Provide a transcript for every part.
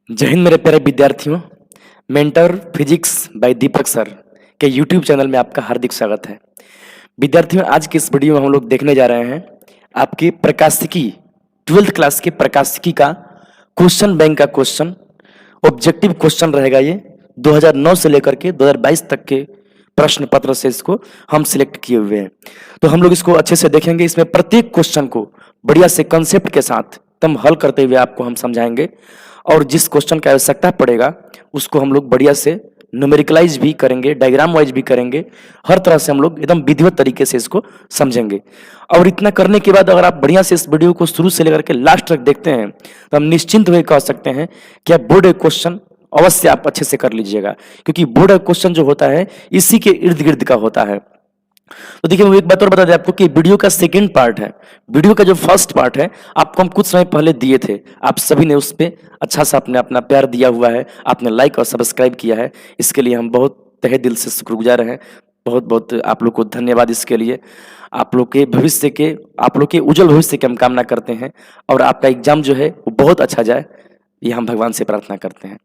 जय हिंद मेरे प्यारे विद्यार्थियों। मेंटर फिजिक्स बाय दीपक सर के यूट्यूब चैनल में आपका हार्दिक स्वागत है। विद्यार्थियों, आज की इस वीडियो में हम लोग देखने जा रहे हैं आपकी प्रकाशिकी 12th क्लास के प्रकाशिकी का क्वेश्चन बैंक का क्वेश्चन ऑब्जेक्टिव क्वेश्चन रहेगा। ये 2009 से लेकर के 2022 तक के प्रश्न पत्र से इसको हम सिलेक्ट किए हुए हैं। तो हम लोग इसको अच्छे से देखेंगे। इसमें प्रत्येक क्वेश्चन को बढ़िया से कंसेप्ट के साथ एकदम हल करते हुए आपको हम समझाएंगे, और जिस क्वेश्चन की आवश्यकता पड़ेगा उसको हम लोग बढ़िया से न्यूमेरिकलाइज भी करेंगे, डायग्राम वाइज भी करेंगे। हर तरह से हम लोग एकदम विधिवत तरीके से इसको समझेंगे। और इतना करने के बाद अगर आप बढ़िया से इस वीडियो को शुरू से लेकर के लास्ट तक देखते हैं तो हम निश्चिंत हुए कह सकते हैं कि आप बोर्ड क्वेश्चन अवश्य आप अच्छे से कर लीजिएगा, क्योंकि बोर्ड क्वेश्चन जो होता है इसी के इर्द गिर्द का होता है। तो देखिए, मैं एक बात और बता दें आपको कि वीडियो का सेकंड पार्ट है। वीडियो का जो फर्स्ट पार्ट है आपको हम कुछ समय पहले दिए थे, आप सभी ने उस पर अच्छा सा अपने अपना प्यार दिया हुआ है, आपने लाइक और सब्सक्राइब किया है। इसके लिए हम बहुत तहे दिल से शुक्रगुजार हैं। बहुत बहुत आप लोग को धन्यवाद इसके लिए। आप लोग के भविष्य के, आप लोग के उज्जवल भविष्य की हम कामना करते हैं, और आपका एग्जाम जो है वो बहुत अच्छा जाए, ये हम भगवान से प्रार्थना करते हैं।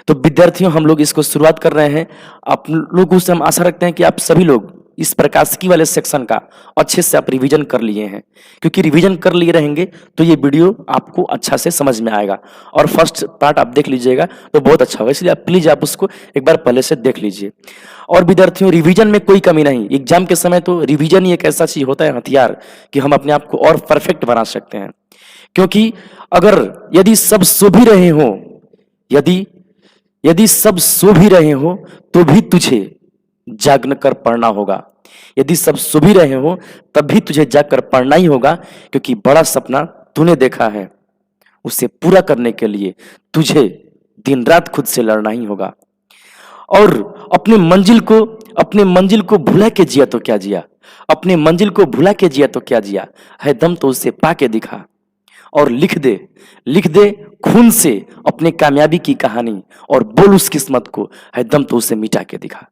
तो विद्यार्थियों, हम लोग इसको शुरुआत कर रहे हैं। आप लोगों से हम आशा रखते हैं कि आप सभी लोग इस प्रकाशिकी वाले सेक्शन का अच्छे से आप रिवीजन कर लिए हैं, क्योंकि रिवीजन कर लिए रहेंगे तो ये वीडियो आपको अच्छा से समझ में आएगा। और फर्स्ट पार्ट आप देख लीजिएगा तो बहुत अच्छा होगा, इसलिए आप प्लीज आप उसको एक बार पहले से देख लीजिए। और विद्यार्थियों, रिवीजन में कोई कमी नहीं। एग्जाम के समय तो रिवीजन ही एक ऐसा चीज होता है, हथियार, कि हम अपने आप को और परफेक्ट बना सकते हैं। क्योंकि अगर यदि सब सो भी रहे हो, यदि यदि सब सो भी रहे हो तो भी तुझे जाग कर पढ़ना होगा। यदि सब सो भी रहे हो तब भी तुझे जाग कर पढ़ना ही होगा, क्योंकि बड़ा सपना तूने देखा है, उसे पूरा करने के लिए तुझे दिन रात खुद से लड़ना ही होगा। और अपने मंजिल को भुला के जिया तो क्या जिया, अपने मंजिल को भुला के जिया तो क्या जिया, है दम तो उसे पाके दिखा। और लिख दे खून से अपने कामयाबी की कहानी, और बोल उस किस्मत को, है दम तो उसे मिटा के दिखा।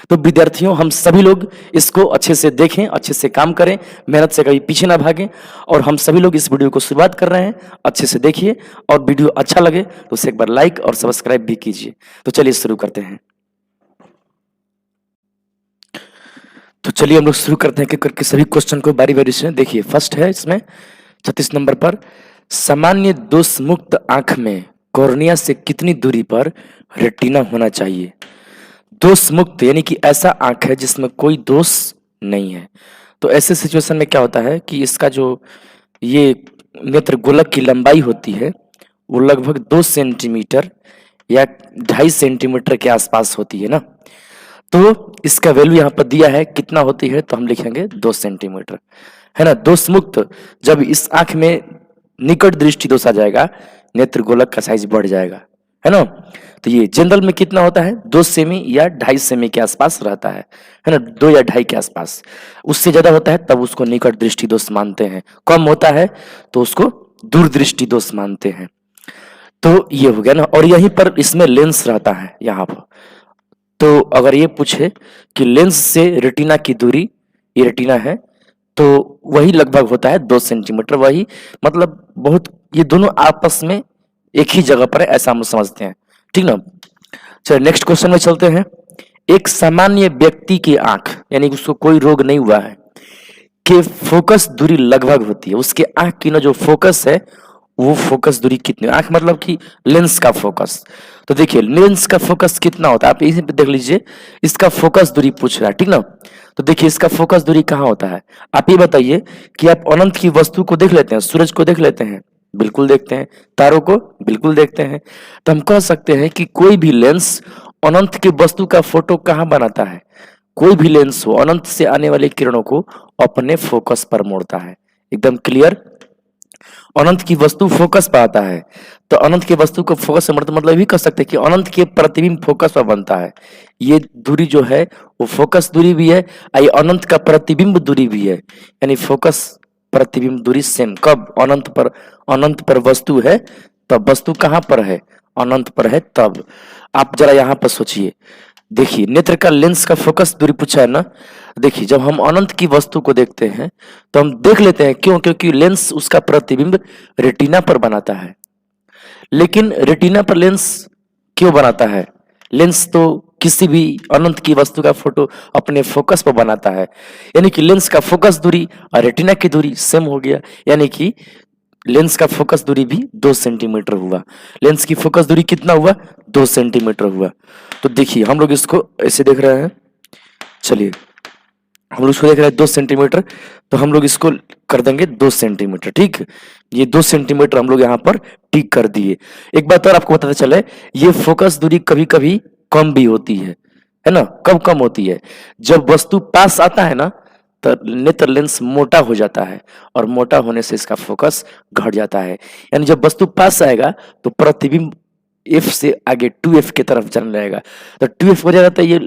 तो विद्यार्थियों, हम सभी लोग इसको अच्छे से देखें, अच्छे से काम करें, मेहनत से कभी पीछे ना भागें। और हम सभी लोग इस वीडियो को शुरुआत कर रहे हैं, अच्छे से देखिए, और वीडियो अच्छा लगे तो उसे एक बार लाइक और सब्सक्राइब भी कीजिए। तो चलिए शुरू करते हैं। तो चलिए हम लोग शुरू करते हैं कि करके सभी क्वेश्चन को बारी बारी से देखिए। फर्स्ट है इसमें 36 नंबर पर, सामान्य दोष मुक्त आंख में कॉर्निया से कितनी दूरी पर रेटिना होना चाहिए। दोष मुक्त यानी कि ऐसा आंख है जिसमें कोई दोष नहीं है। तो ऐसे सिचुएशन में क्या होता है कि इसका जो ये नेत्र गोलक की लंबाई होती है वो लगभग 2 सेंटीमीटर या 2.5 सेंटीमीटर के आसपास होती है ना। तो इसका वैल्यू यहाँ पर दिया है, कितना होती है, तो हम लिखेंगे 2 सेंटीमीटर, है ना। दोष मुक्त, जब इस आंख में निकट दृष्टि दोष आ जाएगा, नेत्र गोलक का साइज बढ़ जाएगा, है ना। तो ये जनरल में कितना होता है, 2 सेमी या 2.5 सेमी के आसपास रहता है ना, 2 या 2.5 के आसपास। उससे ज्यादा होता है तब उसको निकट दृष्टि दोष मानते हैं, कम होता है तो उसको दूरदृष्टि दोष मानते हैं। तो ये हो गया ना। और यहीं पर इसमें लेंस रहता है यहाँ पर। तो अगर ये पूछे कि लेंस से रेटिना की दूरी, ये रेटिना है, तो वही लगभग होता है 2 सेंटीमीटर। वही मतलब बहुत, ये दोनों आपस में एक ही जगह पर है, ऐसा हम समझते हैं, ठीक ना। चलिए नेक्स्ट क्वेश्चन में चलते हैं। एक सामान्य व्यक्ति की आंख, यानी उसको कोई रोग नहीं हुआ है, के फोकस दूरी लगभग होती है, उसके आंख की ना जो फोकस है वो फोकस दूरी कितनी, आंख मतलब कि लेंस का फोकस। तो देखिए लेंस का फोकस कितना होता है, आप इसी पे देख लीजिए, इसका फोकस दूरी पूछ रहा है, ठीक ना। तो देखिए इसका फोकस दूरी कहाँ होता है, आप ये बताइए कि आप अनंत की वस्तु को देख लेते हैं, सूरज को देख लेते हैं, बिल्कुल देखते हैं, तारों को बिल्कुल देखते हैं। तो हम कह सकते हैं कि कोई भी लेंस अनंत की वस्तु का फोटो कहाँ बनाता है, कोई भी लेंस हो अनंत से आने वाली किरणों को अपने फोकस पर मोड़ता है। एकदम क्लियर, अनंत की वस्तु फोकस पर आता है, तो अनंत की वस्तु को फोकस से मतलब भी कह सकते हैं कि अनंत के प्रतिबिंब फोकस पर बनता है। ये दूरी जो है वो फोकस दूरी भी है, ये अनंत का प्रतिबिंब दूरी भी है, यानी फोकस प्रतिबिंब दूरी सेम। कब, अनंत पर वस्तु है तब, वस्तु कहाँ पर है, अनंत पर है तब। आप जरा यहाँ पर सोचिए, देखिए नेत्र का लेंस का फोकस दूरी पूछा है ना। देखिए जब हम अनंत की वस्तु को देखते हैं तो हम देख लेते हैं, क्यों, क्योंकि लेंस उसका प्रतिबिंब रेटिना पर बनाता है। लेकिन रेटिना पर लेंस क्यों बनाता है? लेंस तो किसी भी अनंत की वस्तु का फोटो अपने फोकस पर बनाता है, यानी कि लेंस का फोकस दूरी और रेटिना की दूरी सेम हो गया, यानी कि लेंस का फोकस दूरी भी 2 सेंटीमीटर हुआ। लेंस की फोकस दूरी कितना हुआ? 2 सेंटीमीटर हुआ। तो देखिए हम लोग इसको ऐसे देख रहे हैं, चलिए हम लोग इसको देख रहे हैं 2 सेंटीमीटर, तो हम लोग इसको कर देंगे 2 सेंटीमीटर, ठीक। ये 2 सेंटीमीटर हम लोग यहाँ पर टिक कर दिए। एक बात और आपको बताते चले, ये फोकस दूरी कभी कभी कम भी होती है ना। कब कम होती है? जब वस्तु पास आता है ना, तो नेत्र लेंस मोटा हो जाता है, और मोटा होने से इसका फोकस घट जाता है। यानी जब वस्तु पास आएगा तो प्रतिबिंब एफ से आगे 2f की तरफ जाने लगेगा, तो 2f हो जाएगा तो ये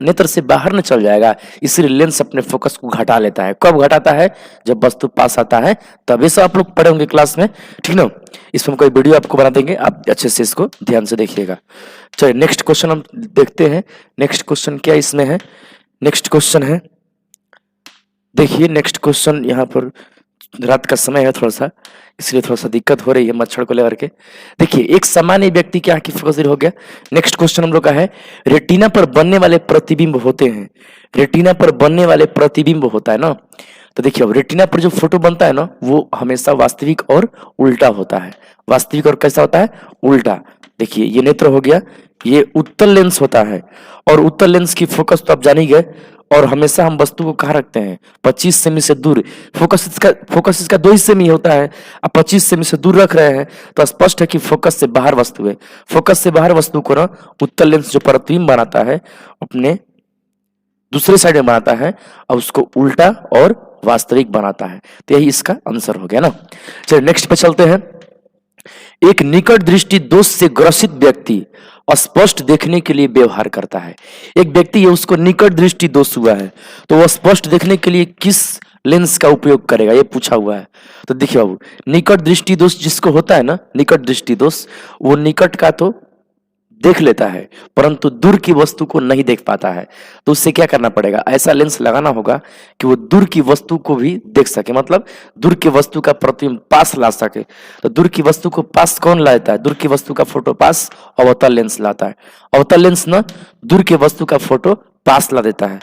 नेत्र से बाहर न चल जाएगा, इसलिए लेंस अपने फोकस को घटा लेता है। कब घटाता है? जब वस्तु पास आता है, तब ये सब आप लोग पढ़े होंगे क्लास में, ठीक ना। इसमें हम कोई वीडियो आपको बना देंगे, आप अच्छे से इसको ध्यान से देखिएगा। चलिए नेक्स्ट क्वेश्चन हम देखते हैं। नेक्स्ट क्वेश्चन क्या इसमें है? नेक्स्ट क्वेश्चन है, देखिए नेक्स्ट क्वेश्चन, यहाँ पर रात का समय है थोड़ा सा, इसलिए थोड़ा सा दिक्कत हो रही है मच्छर को लेकर के। देखिए एक सामान्य व्यक्ति की आंख की फोकस हो गया। नेक्स्ट क्वेश्चन हम लोग का है, रेटिना पर बनने वाले प्रतिबिंब होते हैं। रेटिना पर बनने वाले प्रतिबिंब होता है ना, तो देखिए अब रेटिना पर जो फोटो बनता है ना, वो हमेशा वास्तविक और उल्टा होता है। वास्तविक और कैसा होता है? उल्टा। देखिए ये नेत्र हो गया, ये उत्तल लेंस होता है, और उत्तल लेंस की फोकस तो आप जान ही गए, और हमेशा हम वस्तु को कहाँ रखते हैं? 25 सेमी से दूर। फोकस इसका 2 हिस्से में ही होता है, आप 25 सेमी से दूर रख रहे हैं तो स्पष्ट है कि फोकस से बाहर वस्तु है। फोकस से बाहर वस्तु को ना उत्तल लेंस जो प्रतिबिंब बनाता है अपने दूसरे साइड में बनाता है, और उसको उल्टा और वास्तविक बनाता है। तो यही इसका आंसर हो गया ना। चलिए नेक्स्ट पे चलते हैं। एक निकट दृष्टि दोष से ग्रसित व्यक्ति स्पष्ट देखने के लिए व्यवहार करता है। एक व्यक्ति है, उसको निकट दृष्टि दोष हुआ है, तो वह स्पष्ट देखने के लिए किस लेंस का उपयोग करेगा, ये पूछा हुआ है। तो देखिए बाबू, निकट दृष्टि दोष जिसको होता है ना, निकट दृष्टि दोष, वो निकट का तो देख लेता है परंतु दूर की वस्तु को नहीं देख पाता है। तो उससे क्या करना पड़ेगा? ऐसा लेंस लगाना होगा कि वो दूर की वस्तु को भी देख सके, मतलब दूर की वस्तु का प्रतिबिंब पास ला सके। तो दूर की वस्तु को पास कौन लाता है? दूर की वस्तु का फोटो पास अवतल लेंस लाता है। अवतल लेंस ना दूर की वस्तु का फोटो पास ला देता है,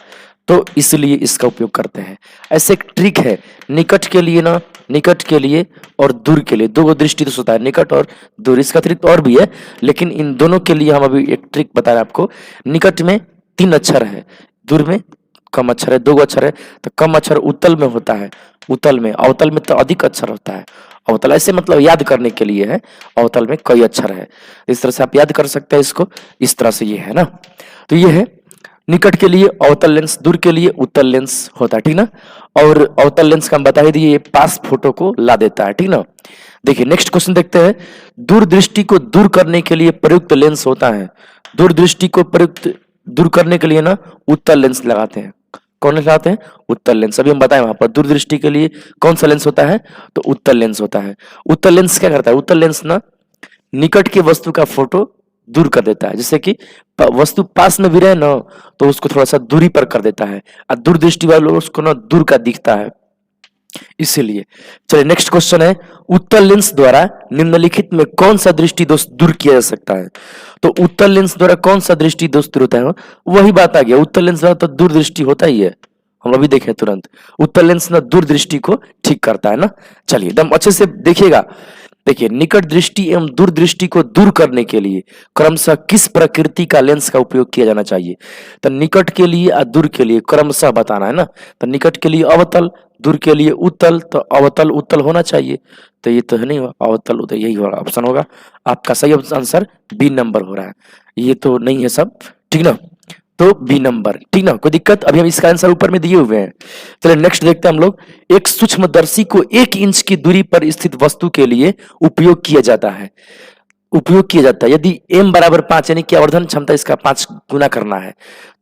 तो इसलिए इसका उपयोग करते हैं। ऐसे एक ट्रिक है, निकट के लिए ना, निकट के लिए और दूर के लिए दो दृष्टि दोष होता है, निकट और दूर। इसका अतिरिक्त और भी है, लेकिन इन दोनों के लिए हम अभी एक ट्रिक बता रहे हैं आपको। निकट में 3 अक्षर है, दूर में कम अक्षर है, 2 अक्षर है। तो कम अक्षर उत्तल में होता है, उत्तल में। अवतल में तो अधिक अक्षर होता है। अवतल ऐसे मतलब याद करने के लिए है, अवतल में कई अक्षर है। इस तरह से आप याद कर सकते हैं इसको, इस तरह से ये है ना। तो ये है निकट के लिए अवतल लेंस, दूर के लिए उत्तल लेंस होता है, ठीक ना। और अवतल लेंस का हम बता ही दिए, ये पास फोटो को ला देता है, ठीक ना। देखिए नेक्स्ट क्वेश्चन देखते हैं। दूरदृष्टि को दूर करने के लिए प्रयुक्त लेंस होता है। दूरदृष्टि को प्रयुक्त दूर करने के लिए ना उत्तल लेंस लगाते हैं। कौन लगाते हैं? उत्तल लेंस। अभी हम बताएं वहां पर दूरदृष्टि के लिए कौन सा लेंस होता है, तो उत्तल लेंस होता है। उत्तल लेंस क्या करता है? उत्तल लेंस ना निकट की वस्तु का फोटो दूर कर देता है। जैसे कि वस्तु पास में भी रहे ना, तो उसको थोड़ा सा दूरी पर कर देता है, और दूरदृष्टि वाले लोग उसको ना दूर का दिखता है, इसीलिए। चलिए नेक्स्ट क्वेश्चन है, उत्तल लेंस द्वारा निम्नलिखित में कौन सा दृष्टि दोष दूर किया जा सकता है? तो उत्तल लेंस द्वारा कौन सा दृष्टि दोष दूर होता है? वही बात आ गया, उत्तल लेंस द्वारा तो दूरदृष्टि होता ही है, हम अभी देखें तुरंत। उत्तल लेंस ना दूरदृष्टि को ठीक करता है ना। चलिए एकदम अच्छे से देखिएगा। देखिए निकट दृष्टि एवं दूरदृष्टि को दूर करने के लिए क्रमशः किस प्रकृति का लेंस का उपयोग किया जाना चाहिए? तो निकट के लिए और दूर के लिए क्रमशः बताना है ना। तो निकट के लिए अवतल, दूर के लिए उत्तल, तो अवतल उत्तल होना चाहिए। तो ये तो है नहीं, अवतल उत्तल यही होगा, ऑप्शन होगा आपका सही आंसर। बी नंबर हो रहा है, ये तो नहीं है सब, ठीक ना। तो बी नंबर, ठीक ना, कोई दिक्कत? अभी हम इसका आंसर ऊपर में दिए हुए हैं। चलिए नेक्स्ट देखते हैं हम लोग। एक सूक्ष्मदर्शी को 1 इंच की दूरी पर स्थित वस्तु के लिए उपयोग किया जाता है। उपयोग किया जाता है यदि m बराबर 5, यानी कि आवर्धन क्षमता इसका 5 गुना करना है,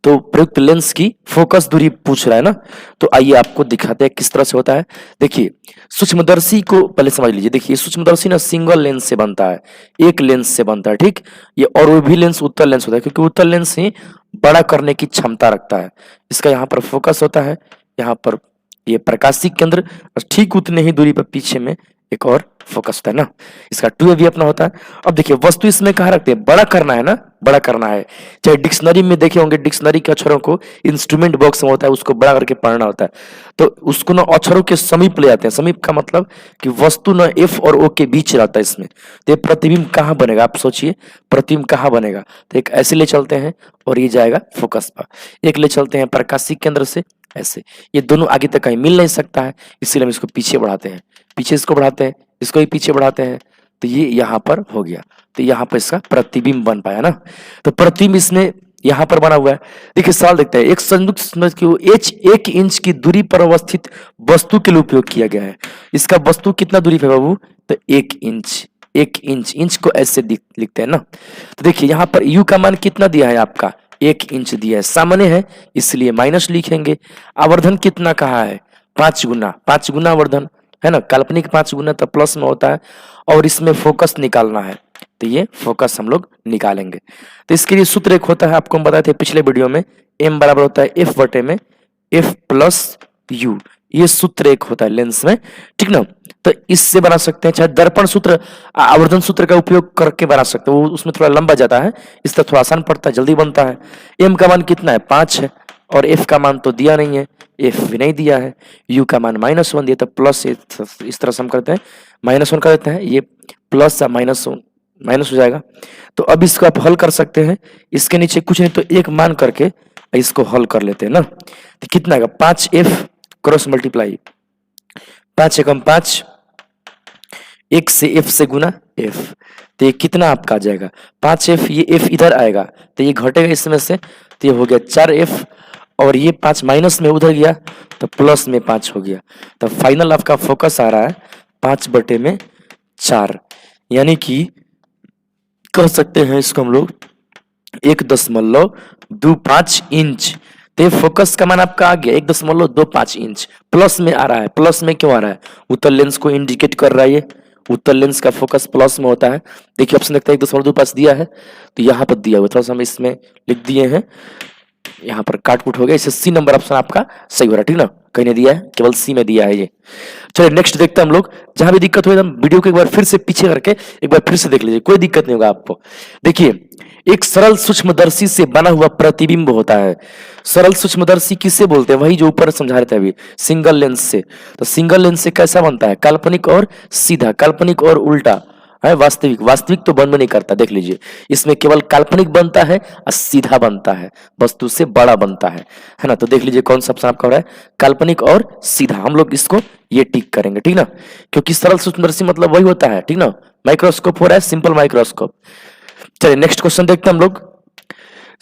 तो प्रयुक्त लेंस की फोकस दूरी पूछ रहा है ना। तो आइए आपको दिखाते हैं किस तरह से होता है। देखिए सूक्ष्मदर्शी को पहले समझ लीजिए। देखिए सूक्ष्मदर्शी ना सिंगल लेंस से बनता है, एक लेंस से बनता है, ठीक। ये और वो भी लेंस उत्तल लेंस होता है, क्योंकि उत्तल लेंस ही बड़ा करने की क्षमता रखता है। इसका यहाँ पर फोकस होता है, यहाँ पर ये प्रकाशिक केंद्र, ठीक उतने ही दूरी पर पीछे में एक और फोकस होता है ना, इसका 2A भी अपना होता है। अब देखिए वस्तु इसमें कहाँ रखते हैं, बड़ा करना है ना, बड़ा करना है। चाहे डिक्शनरी में देखे होंगे, डिक्शनरी के अक्षरों को इंस्ट्रूमेंट बॉक्स में होता है, उसको बड़ा करके पढ़ना होता है, तो उसको ना अक्षरों के समीप ले जाते हैं। समीप का मतलब कि वस्तु ना एफ और ओ के बीच रहता है इसमें। तो ये प्रतिबिंब कहाँ बनेगा, आप सोचिए प्रतिबिंब कहाँ बनेगा। तो एक ऐसे ले चलते हैं और ये जाएगा फोकस पर। एक ले चलते हैं प्रकाशिक केंद्र से ऐसे, ये दोनों आगे तक कहीं मिल नहीं सकता है, इसीलिए हम इसको पीछे बढ़ाते हैं, पीछे इसको बढ़ाते हैं, इसको भी पीछे बढ़ाते हैं, तो ये यहाँ पर हो गया। तो यहाँ पर इसका प्रतिबिंब बन पाया ना। तो प्रतिबिंब इसमें यहाँ पर बना हुआ है। देखिए सवाल देखते हैं, एक संयुक्त संरचना को एच 1 इंच की दूरी पर अवस्थित वस्तु के लिए उपयोग किया गया है। इसका वस्तु कितना दूरी पे बाबू, तो 1 इंच। 1 इंच, इंच को ऐसे लिखते हैं ना। तो देखिए यहाँ पर यू का मान कितना दिया है आपका, 1 इंच दिया है, सामान्य है इसलिए माइनस लिखेंगे। आवर्धन कितना कहा है, 5 गुना, 5 गुना आवर्धन है ना, काल्पनिक 5 गुना तो प्लस में होता है। और इसमें फोकस निकालना है, तो ये फोकस हम लोग निकालेंगे। तो इसके लिए सूत्र एक होता है, आपको हम बताए थे पिछले वीडियो में, एम बराबर होता है एफ बटे में एफ प्लस यू, ये सूत्र एक होता है लेंस में, ठीक ना। तो इससे बना सकते हैं, चाहे दर्पण सूत्र, आवर्धन सूत्र का उपयोग करके बना सकते हैं, वो उसमें थोड़ा लंबा जाता है, इस तरह थोड़ा आसान पड़ता है, जल्दी बनता है। एम का मान कितना है, 5 है, और एफ का मान तो दिया नहीं है, एफ भी नहीं दिया है, यू का मान -1 दिया, तो प्लस इस तरह से हम करते हैं, -1 कर देते हैं, ये प्लस या माइनस हो जाएगा। तो अब इसको आप हल कर सकते हैं, इसके नीचे कुछ नहीं तो एक मान करके इसको हल कर लेते हैं ना। तो कितना आएगा, 5f क्रॉस मल्टीप्लाई, 5 एकम 5, 1 से f से गुना f, तो ये कितना आपका आ जाएगा 5f, ये f इधर आएगा तो ये घटेगा इसमें से, तो ये हो गया 4f, और ये 5 माइनस में उधर गया तो प्लस में 5 हो गया। तो फाइनल आपका फोकस आ रहा है 5 बटे में 4, यानी कि कह सकते हैं इसको हम लोग 1.25 इंच। तो फोकस का मान आपका आ गया 1.25 इंच, प्लस में आ रहा है। प्लस में क्यों आ रहा है, उत्तल लेंस को इंडिकेट कर रहा है, ये उत्तल लेंस का फोकस प्लस में होता है। देखिए ऑप्शन देखते हैं 1.25 दिया है, तो यहाँ पर दिया हुआ, थोड़ा सा हम इसमें लिख दिए हैं, यहाँ पर काटकुट हो गया, इसे सी नंबर ऑप्शन आपका सही हो रहा है, ठीक ना, कहीं नहीं दिया है, केवल सी में दिया है ये। चलिए नेक्स्ट देखते हैं हम लोग, जहां भी दिक्कत हो एकदम वीडियो को एक बार फिर से पीछे करके एक बार फिर से देख लीजिए, कोई दिक्कत नहीं होगा आपको। देखिए एक सरल सूक्ष्मदर्शी से बना हुआ प्रतिबिंब होता है। सरल सूक्ष्मदर्शी किसे बोलते हैं, वही जो ऊपर समझा रहे थे अभी, सिंगल लेंस से। तो सिंगल लेंस से कैसा बनता है, काल्पनिक और सीधा, काल्पनिक और उल्टा है, वास्तविक, वास्तविक तो बन नहीं करता, देख लीजिए इसमें केवल काल्पनिक बनता है और सीधा बनता है, वस्तु से बड़ा बनता है ना। तो देख लीजिए कौन सा ऑप्शन आपका हो रहा है, काल्पनिक और सीधा, हम लोग इसको ये टिक करेंगे, ठीक ना, क्योंकि सरल सूक्ष्मदर्शी मतलब वही होता है, ठीक ना। माइक्रोस्कोप हो रहा है, सिंपल माइक्रोस्कोप। चलिए नेक्स्ट क्वेश्चन देखते हैं हम लोग,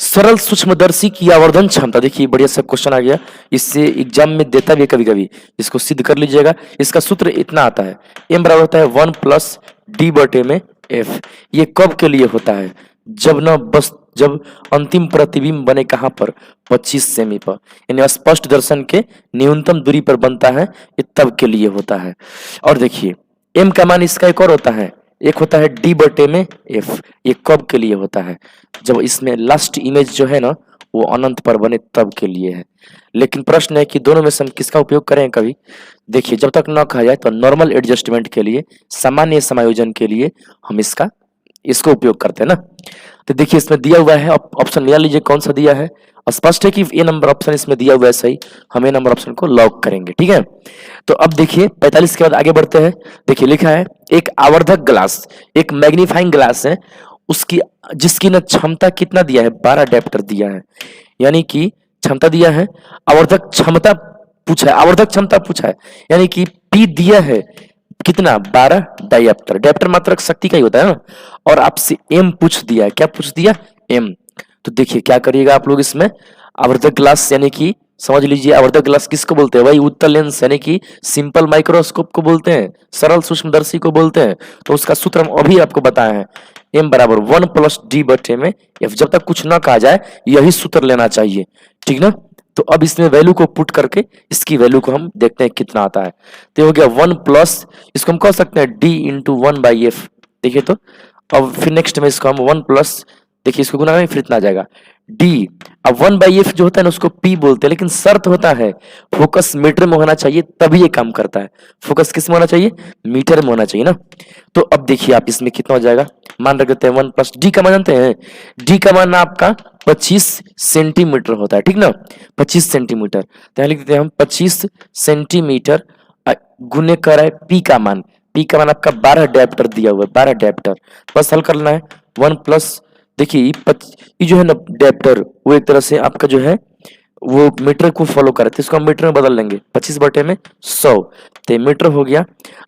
सरल सूक्ष्मदर्शी की आवर्धन क्षमता। देखिए बढ़िया सा क्वेश्चन आ गया, इससे एग्जाम में देता भी है कभी कभी, इसको सिद्ध कर लीजिएगा। इसका सूत्र इतना आता है, m बराबर होता है 1 प्लस डी बटे में f। ये कब के लिए होता है, जब ना बस जब अंतिम प्रतिबिंब बने कहां पर, 25 सेमी पर, यानी स्पष्ट दर्शन के न्यूनतम दूरी पर बनता है, ये तब के लिए होता है। और देखिए m का मान इसका एक और होता है, एक होता है डी बटे में एफ, ये कब के लिए होता है, जब इसमें लास्ट इमेज जो है ना वो अनंत पर बने तब के लिए है। लेकिन प्रश्न है कि दोनों में से हम किसका उपयोग करें कभी। देखिए जब तक न कहा जाए तो नॉर्मल एडजस्टमेंट के लिए, सामान्य समायोजन के लिए हम इसको उपयोग करते हैं ना। तो देखिए इसमें दिया हुआ है, ऑप्शन ले लीजिए कौन सा दिया है, स्पष्ट है कि ए नंबर ऑप्शन इसमें दिया हुआ है सही, हम ए नंबर ऑप्शन को लॉक करेंगे, ठीक है। तो अब देखिए 45 के बाद आगे बढ़ते हैं। देखिए लिखा है एक आवर्धक ग्लास, एक मैग्नीफाइंग ग्लास है, उसकी जिसकी ना क्षमता कितना दिया है, 12 डायप्टर दिया है, यानी कि क्षमता दिया है, आवर्धक क्षमता पूछा है, आवर्धक क्षमता पूछा है, यानी कि पी दिया है कितना, 12 डायप्टर, डायप्टर मात्रक शक्ति का ही होता है ना। और आपसे एम पूछ दिया है, क्या पूछ दिया, एम। तो देखिए क्या करिएगा आप लोग इसमें, आवर्धक ग्लास यानी कि समझ लीजिए आवर्धक ग्लास किसको बोलते हैं, वही उत्तल लेंस यानी कि सिंपल माइक्रोस्कोप को बोलते हैं, सरल सूक्ष्मदर्शी को बोलते हैं। तो उसका सूत्र हम अभी आपको बताए हैं, m बराबर 1 प्लस डी बटे में f, जब तक कुछ ना कहा जाए यही सूत्र लेना चाहिए, ठीक ना। तो अब इसमें वैल्यू को पुट करके इसकी वैल्यू को हम देखते हैं कितना आता है। तो हो गया 1 प्लस, इसको हम कह सकते हैं d इंटू 1 बाई एफ। देखिए तो अब फिर नेक्स्ट में इसको हम 1 प्लस देखिए इसको गुना करेंगे फिर इतना आ जाएगा डी। अब 1/f जो होता है ना उसको p बोलते हैं, लेकिन शर्त होता है फोकस मीटर में होना चाहिए तभी ये काम करता है। फोकस किस में होना चाहिए? मीटर में होना चाहिए ना। तो अब देखिए आप इसमें कितना हो जाएगा, मान रख देते हैं 1 प्लस डी का मान जानते हैं, डी का मान आपका 25 सेंटीमीटर होता है, ठीक ना, 25 सेंटीमीटर। तो यहाँ लिख देते हैं हम 25 सेंटीमीटर गुने कर है पी का मान, पी का मान आपका 12 डायप्टर दिया हुआ है, 12 डायप्टर। बस हल करना है 1 प्लस, देखिए ये जो है ना डायप्टर वो एक तरह से आपका जो है वो मीटर को फॉलो करते हैं, इसको हम मीटर में बदल लेंगे 25 बटे में 100 तो मीटर हो गया।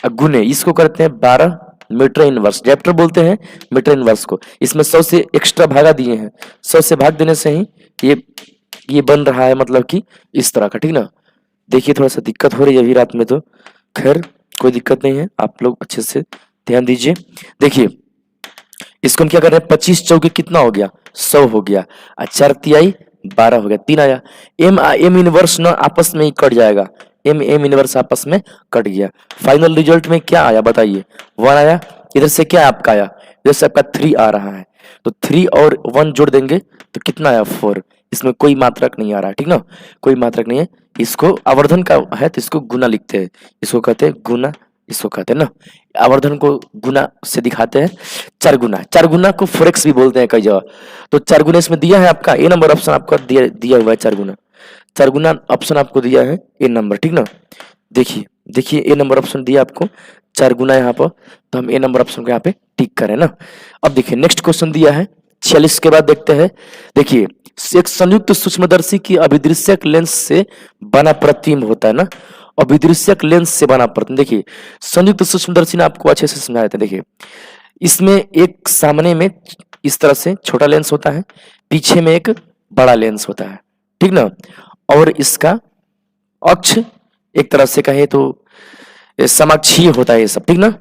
गुने इसको करते हैं 12 मीटर इनवर्स, डायप्टर बोलते हैं मीटर इनवर्स को। इसमें 100 से एक्स्ट्रा भागा दिए हैं, 100 से भाग देने से ही ये बन रहा है, मतलब कि इस तरह का, ठीक ना। देखिए थोड़ा सा दिक्कत हो रही है अभी रात में, तो खैर कोई दिक्कत नहीं है, आप लोग अच्छे से ध्यान दीजिए। देखिए इसको हम क्या कर रहे हैं, 25 चौके कितना हो गया, 100 हो गया, 4 तिहाई 12 हो गया, 3 आया। एम इनवर्स ना आपस में ही कट जाएगा, एम इनवर्स आपस में कट गया। फाइनल रिजल्ट में क्या आया बताइए, 1 आया। इधर से क्या आपका आया, इधर से आपका 3 आ रहा है, तो 3 और 1 जोड़ देंगे तो कितना आया 4। इसमें कोई मात्रक नहीं आ रहा है, ठीक ना, कोई मात्रक नहीं है। इसको आवर्धन का है तो इसको गुना लिखते हैं, इसको कहते हैं गुना, इसको कहते हैं ना, आवर्धन को गुना से दिखाते हैं। 4 गुना, 4 गुना को फोरेक्स भी बोलते हैं कई जगह। तो 4 गुना इसमें दिया है आपका, ए नंबर ऑप्शन आपका दिया हुआ है 4 गुना, 4 गुना ऑप्शन आपको दिया है ए नंबर, ठीक ना। देखिए ए नंबर ऑप्शन दिया आपको 4 गुना यहाँ पर, तो हम ए नंबर ऑप्शन को यहाँ पे टिक करें ना। अब देखिए नेक्स्ट क्वेश्चन दिया है 46 के बाद देखते हैं। देखिए एक संयुक्त सूक्ष्मदर्शी की अभिदृश्यक लेंस से बना प्रतिबिंब होता है ना, अभिदृश्यक लेंस से बना प्रतिबिंब। देखिए संयुक्त सूक्ष्मदर्शी ने आपको अच्छे से समझा देते हैं। देखिए इसमें एक सामने में इस तरह से छोटा लेंस होता है, पीछे में एक बड़ा लेंस होता है, ठीक ना, और इसका अक्ष एक तरह से कहे तो समअक्षीय होता है ये सब, ठीक ना।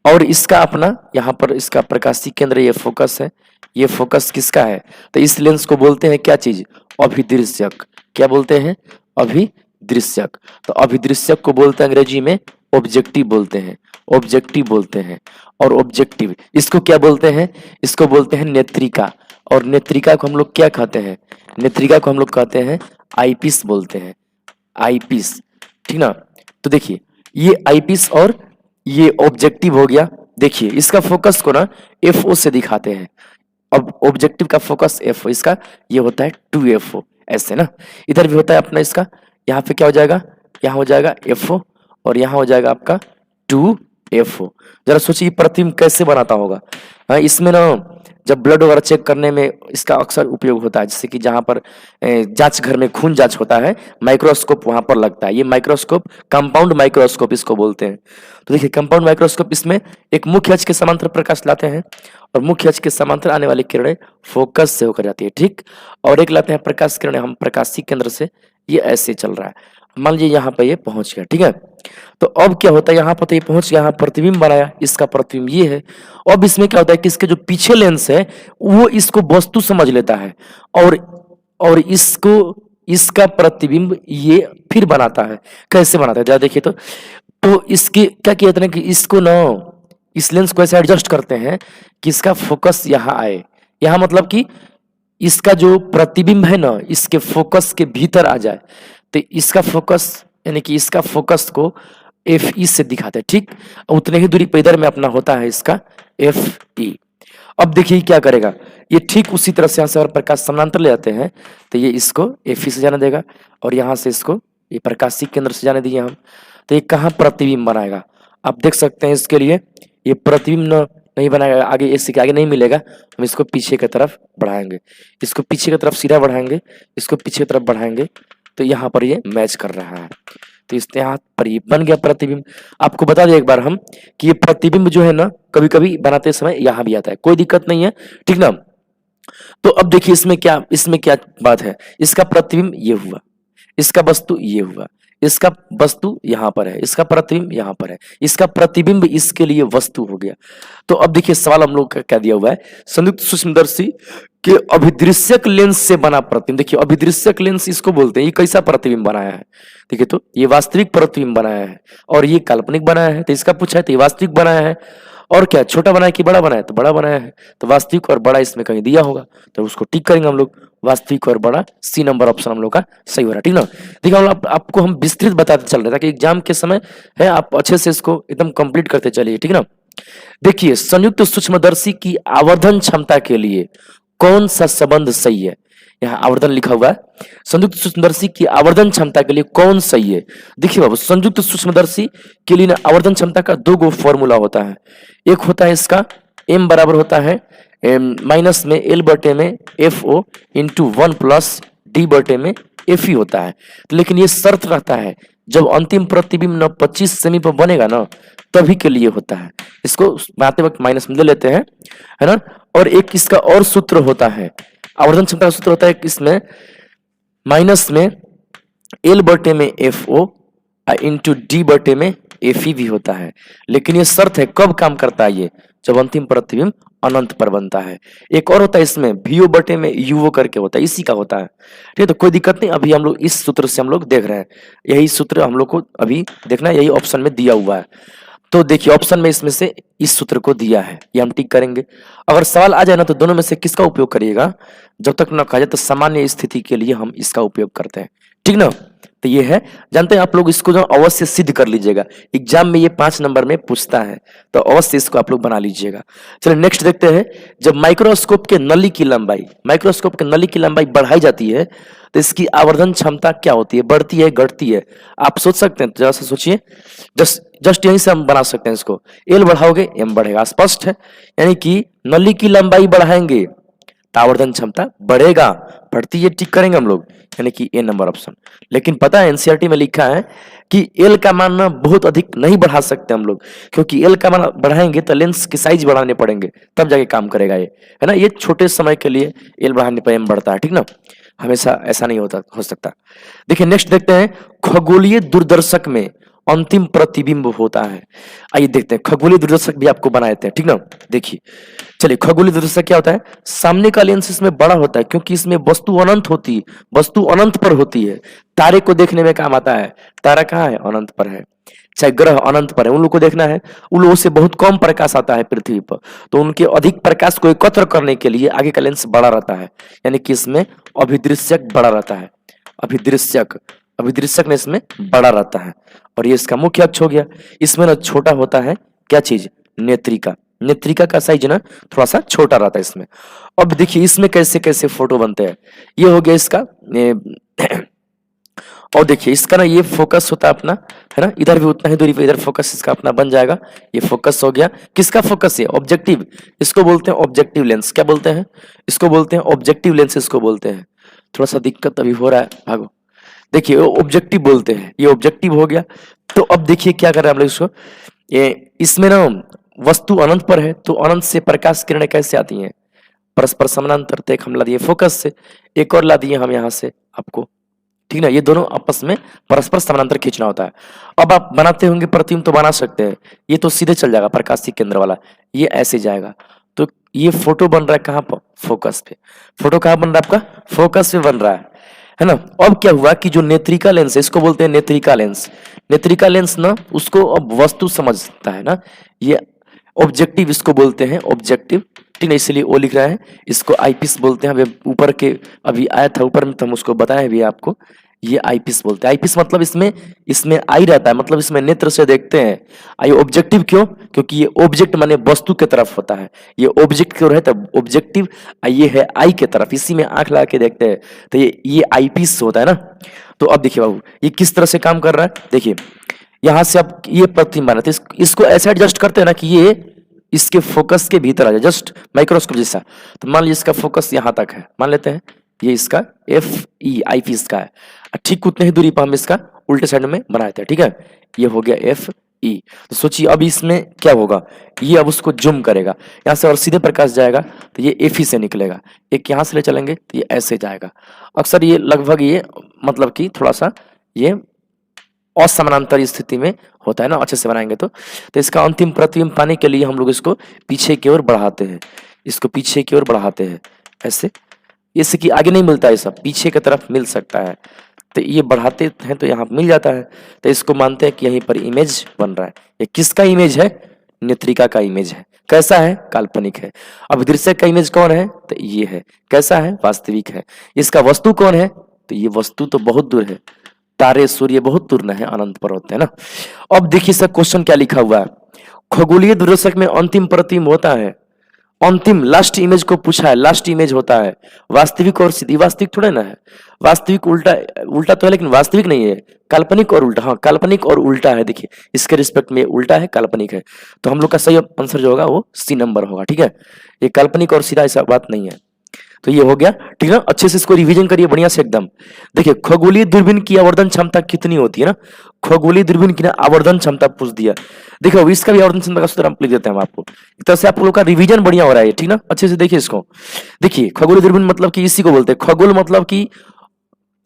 और इसका अपना यहाँ पर इसका प्रकाशीय केंद्र ये फोकस है, ये फोकस किसका है, तो इस लेंस को बोलते हैं क्या चीज, अभिदृश्यक। क्या बोलते हैं, अभिदृश्यक। तो अभिदृश्यक को बोलते हैं अंग्रेजी में ऑब्जेक्टिव बोलते हैं, ऑब्जेक्टिव बोलते हैं। और ऑब्जेक्टिव इसको क्या बोलते हैं, इसको बोलते हैं नेत्रिका। और नेत्रिका को हम लोग क्या कहते हैं, नेत्रिका को हम लोग कहते हैं आईपीस बोलते हैं, आईपीस, ठीक ना। तो देखिए ये आईपीस और ये ऑब्जेक्टिव हो गया। देखिए इसका फोकस को ना एफओ से दिखाते हैं, अब ऑब्जेक्टिव का फोकस एफ, इसका ये होता है 2FO, ऐसे ना। इधर भी होता है अपना इसका, यहाँ पे क्या हो जाएगा, यहाँ हो जाएगा FO और यहाँ हो जाएगा आपका 2FO। जरा सोचिए प्रतिबिंब कैसे बनाता होगा। हाँ इसमें ना जब ब्लड वगैरह चेक करने में इसका अक्सर उपयोग होता है, जैसे कि जहाँ पर जांच घर में खून जांच होता है, माइक्रोस्कोप वहां पर लगता है। ये माइक्रोस्कोप कंपाउंड माइक्रोस्कोप इसको बोलते हैं। तो देखिए कंपाउंड माइक्रोस्कोप इसमें एक मुख्य अक्ष के समांतर प्रकाश लाते हैं और मुख्य अक्ष के समांतर आने वाली किरणें फोकस से होकर जाती है, ठीक। और एक लाते हैं प्रकाश किरणें हम प्रकाशीय केंद्र से, ये ऐसे चल रहा है। मान लीजिए यहाँ पे ये पहुंच गया, ठीक है। तो अब क्या होता है, यहाँ पर तो ये पहुंच गया, यहाँ प्रतिबिंब बनाया, इसका प्रतिबिंब ये है। अब इसमें क्या होता है कि इसके जो पीछे लेंस है वो इसको वस्तु समझ लेता है और इसको इसका प्रतिबिंब ये फिर बनाता है। कैसे बनाता है जरा देखिए तो इसके क्या किया जाता है कि इसको ना इस लेंस को ऐसे एडजस्ट करते हैं कि इसका फोकस यहाँ आए, यहाँ मतलब कि इसका जो प्रतिबिंब है ना इसके फोकस के भीतर आ जाए। तो इसका फोकस यानी कि इसका फोकस को FE से दिखाते हैं, ठीक। उतने ही दूरी पे इधर में अपना होता है इसका FE। अब देखिए क्या करेगा, ये ठीक उसी तरह से यहाँ से और प्रकाश समानांतर ले जाते हैं, तो ये इसको FE से जाने देगा और यहाँ से इसको ये प्रकाशीय केंद्र से जाने दिए हम। तो ये कहाँ प्रतिबिंब बनाएगा, आप देख सकते हैं। इसके लिए ये प्रतिबिंब नहीं बनाएगा, आगे इससे के आगे नहीं मिलेगा, हम इसको पीछे की तरफ बढ़ाएंगे, इसको पीछे की तरफ सीधा बढ़ाएंगे, इसको पीछे की तरफ बढ़ाएंगे, तो यहाँ पर ये मैच कर रहा है। तो इस यहाँ पर ये बन गया प्रतिबिंब। आपको बता दें एक बार हम कि ये प्रतिबिंब जो है ना कभी कभी बनाते समय यहाँ भी आता है, कोई दिक्कत नहीं है, ठीक ना। तो अब देखिए इसमें क्या बात है, इसका प्रतिबिंब ये हुआ, इसका वस्तु ये हुआ, इसका वस्तु यहाँ पर है, इसका प्रतिबिंब यहाँ पर है, इसका प्रतिबिंब इसके लिए वस्तु हो गया। तो अब देखिए सवाल हम लोग का क्या दिया हुआ है, संयुक्त सूक्ष्मदर्शी के अभिदृश्यक लेंस से बना प्रतिबिंब। देखिए अभिदृश्यक लेंस इसको बोलते हैं, ये कैसा प्रतिबिंब बनाया है। देखिए तो ये वास्तविक प्रतिबिंब बनाया है और ये काल्पनिक बनाया है, तो इसका पूछा है तो ये वास्तविक बनाया है। और क्या छोटा बनाया कि बड़ा बनाया, तो बड़ा बनाया है, तो वास्तविक और बड़ा इसमें कहीं दिया होगा तो उसको टिक करेंगे हम लोग। वास्तविक और बड़ा, सी नंबर ऑप्शन हम लोग का सही हो रहा है, ठीक ना। देखिए हम लोग आपको हम विस्तृत बताते चल रहे ताकि एग्जाम के समय है आप अच्छे से इसको एकदम कंप्लीट करते चलिए, ठीक ना। देखिए संयुक्त सूक्ष्मदर्शी की आवर्धन क्षमता के लिए कौन सा संबंध सही है, यहाँ आवर्धन लिखा हुआ है, संयुक्त सूक्ष्मदर्शी की आवर्धन क्षमता के लिए कौन सही है। देखिए बाबू संयुक्त सूक्ष्मदर्शी के लिए ना आवर्धन क्षमता का दो गो फॉर्मूला होता है। एक होता है इसका m बराबर होता है माइनस में l बटे में F O into 1 plus D बटे में एफ ई होता है। तो लेकिन ये शर्त रहता है जब अंतिम प्रतिबिंब न 25 सेमी पर बनेगा ना तभी के लिए होता है। इसको बनाते वक्त माइनस में ले लेते हैं, है ना। और एक इसका और सूत्र होता है, आवर्धन क्षमता का सूत्र होता है इसमें माइनस में एल बटे में एफ ओ इंटू डी बटे में एफ ई भी होता है। लेकिन ये शर्त है कब काम करता है ये, जब अंतिम प्रतिबिंब अनंत पर बनता है। एक और होता है इसमें वीओ बटे में यूओ करके होता है, इसी का होता है, ठीक है। तो कोई दिक्कत नहीं, अभी हम लोग इस सूत्र से हम लोग देख रहे हैं, यही सूत्र हम लोग को अभी देखना है, यही ऑप्शन में दिया हुआ है। तो देखिए ऑप्शन में इसमें से इस सूत्र को दिया है, ये हम टिक करेंगे। अगर सवाल आ जाए ना तो दोनों में से किसका उपयोग करिएगा, जब तक न कहा जाए तो सामान्य स्थिति के लिए हम इसका उपयोग करते हैं, ठीक ना। तो ये है, जानते हैं आप लोग इसको जो अवश्य सिद्ध कर लीजिएगा, एग्जाम में ये 5 नंबर में पूछता है, तो अवश्य इसको आप लोग बना लीजिएगा। चलिए नेक्स्ट देखते हैं, जब माइक्रोस्कोप के नली की लंबाई बढ़ाई जाती है तो इसकी आवर्धन क्षमता क्या होती है, बढ़ती है घटती है। आप सोच सकते हैं, जरा सा सोचिए, जस्ट यहीं से हम बना सकते हैं इसको, एल बढ़ाओगे एम बढ़ेगा, स्पष्ट है। यानी कि नली की लंबाई बढ़ाएंगे तो आवर्धन क्षमता बढ़ेगा, बढ़ती है, टिक करेंगे हम लोग, यानी कि ए नंबर ऑप्शन। लेकिन पता है एनसीईआरटी में लिखा है कि एल का मान ना बहुत अधिक नहीं बढ़ा सकते हम लोग, क्योंकि एल का मान बढ़ाएंगे तो लेंस की साइज बढ़ाने पड़ेंगे तब जाके काम करेगा ये, है ना। ये छोटे समय के लिए एल बढ़ाने पर एम बढ़ता है, ठीक ना, हमेशा ऐसा नहीं हो सकता। देखिए नेक्स्ट देखते हैं, खगोलीय दूरदर्शक में अंतिम प्रतिबिंब होता है। आइए देखते हैं, खगोलीय दूरदर्शक भी आपको बना देते हैं, ठीक ना। देखिए चलिए खगोलीय दूरदर्शक क्या होता है, सामने का लेंस इसमें बड़ा होता है क्योंकि इसमें वस्तु अनंत होती है, वस्तु अनंत पर होती है। तारे को देखने में काम आता है, तारा कहाँ है, अनंत पर है, चाहे ग्रह अनंत पर है, उन लोगों को देखना है, उन लोगों से बहुत कम प्रकाश आता है पृथ्वी पर, तो उनके अधिक प्रकाश को एकत्र करने के लिए आगे का लेंस बड़ा रहता है, यानी कि इसमें अभिदृश्यक बड़ा रहता है, अभिदृश्यक में इसमें बड़ा रहता है। और ये इसका मुख्य अक्ष हो गया। इसमें ना छोटा होता है क्या चीज, नेत्रिका का साइज ना थोड़ा सा छोटा रहता है इसमें। अब देखिए इसमें कैसे कैसे फोटो बनते हैं, ये हो गया इसका और देखिए इसका ना ये फोकस होता है अपना, है ना, इधर भी उतना ही दूरी पे इधर फोकस इसका अपना बन जाएगा। ये फोकस हो गया, किसका फोकस है, ऑब्जेक्टिव, इसको बोलते हैं ऑब्जेक्टिव लेंस। क्या बोलते हैं इसको, बोलते हैं ऑब्जेक्टिव लेंस, इसको बोलते हैं। थोड़ा सा दिक्कत अभी हो रहा है, भागो। देखिए ऑब्जेक्टिव बोलते हैं, ये ऑब्जेक्टिव हो गया। तो अब देखिए क्या कर रहे हैं हम लोग इसको, इसमें ना वस्तु अनंत पर है तो अनंत से प्रकाश किरणें कैसे आती हैं, परस्पर समानांतर। तो एक हम ला दिए फोकस से, एक और ला दिए हम यहाँ से आपको, ठीक ना। ये दोनों आपस में परस्पर समानांतर खींचना होता है। अब आप बनाते होंगे प्रतिबिंब तो बना सकते हैं, ये तो सीधे चल जाएगा प्रकाश केंद्र वाला, ये ऐसे जाएगा। तो ये फोटो बन रहा है कहाँ पर, फोकस पे। फोटो कहाँ बन रहा है आपका, फोकस पे बन रहा है ना। अब क्या हुआ कि जो नेत्रिका लेंस है, इसको बोलते हैं नेत्रिका लेंस ना उसको अब वस्तु समझता है ना, ये ऑब्जेक्टिव इसको बोलते हैं ऑब्जेक्टिव, ठीक है, इसलिए वो लिख रहा है। इसको आईपीस बोलते हैं, अभी ऊपर के अभी आया था ऊपर में तो हम उसको बताए भी आपको, ये आईपीस बोलते हैं। आईपीस मतलब इसमें आई रहता है, मतलब इसमें नेत्र से देखते हैं। आई ऑब्जेक्टिव क्यों, क्योंकि ये ऑब्जेक्ट माने वस्तु की तरफ होता है, ये ऑब्जेक्ट क्यों रहता है ऑब्जेक्टिव, ये है आई की तरफ, इसी में आंख लगा के देखते हैं, तो ये आईपीस होता है ना। तो अब देखिए बाबू ये किस तरह से काम कर रहा है, देखिए यहां से आप ये प्रतिबिंब बनाते हैं, इसको ऐसे एडजस्ट करते हैं ना कि ये इसके फोकस के भीतर आ जाए, जस्ट माइक्रोस्कोप जैसा। तो मान लीजिए इसका फोकस यहाँ तक है, मान लेते हैं ये इसका एफ ई आई पी इसका है, ठीक उतने ही दूरी पर हम इसका उल्टे साइड में बना देते हैं, ठीक है। ये हो गया एफ ई। तो सोचिए अब इसमें क्या होगा, ये अब उसको जूम करेगा, यहाँ से और सीधे प्रकाश जाएगा तो ये एफ ई से निकलेगा, एक यहाँ से ले चलेंगे तो ये ऐसे जाएगा। अक्सर ये लगभग ये मतलब कि थोड़ा सा ये असमानांतर स्थिति में होता है ना, अच्छे से बनाएंगे तो इसका अंतिम प्रतिबिंब पाने के लिए हम लोग इसको पीछे की ओर बढ़ाते हैं, इसको पीछे की ओर बढ़ाते हैं ऐसे, इससे कि आगे नहीं मिलता है, सब पीछे की तरफ मिल सकता है। तो ये बढ़ाते हैं तो यहाँ मिल जाता है, तो इसको मानते हैं कि यहीं पर इमेज बन रहा है। ये किसका इमेज है, नेत्रिका का इमेज है। कैसा है? काल्पनिक है। अब दृश्यक का इमेज कौन है? तो ये है। कैसा है? वास्तविक है। इसका वस्तु कौन है? तो ये वस्तु तो बहुत दूर है, तारे सूर्य बहुत दूर न है, अनंत पर होते हैं ना। अब देखिए सर क्वेश्चन क्या लिखा हुआ है, खगोलीय दूरदर्शक में अंतिम प्रतिबिंब होता है। अंतिम लास्ट इमेज को पूछा है, लास्ट इमेज होता है। वास्तविक और सीधी, वास्तविक थोड़े ना है, वास्तविक उल्टा, उल्टा तो है लेकिन वास्तविक नहीं है, काल्पनिक और उल्टा। हाँ, काल्पनिक और उल्टा है। देखिए इसके रिस्पेक्ट में उल्टा है, काल्पनिक है, तो हम लोग का सही आंसर जो होगा वो सी नंबर होगा। ठीक है, ये काल्पनिक और सीधा ऐसा बात नहीं है। तो ये हो गया, ठीक है। अच्छे से इसको रिवीजन करिए बढ़िया से एकदम। देखिए खगोलीय दूरबीन की आवर्धन क्षमता कितनी होती है ना, खगोलीय दूरबीन की ना आवर्धन क्षमता पूछ दिया। देखो अब इसका भी आवर्धन क्षमता का सूत्र हम लिख देते हैं आपको, एक तरह से आप लोगों का रिवीजन बढ़िया हो रहा है, ठीक ना। अच्छे से देखिए इसको। देखिए खगोलीय दूरबीन मतलब कि इसी को बोलते हैं खगोल, मतलब कि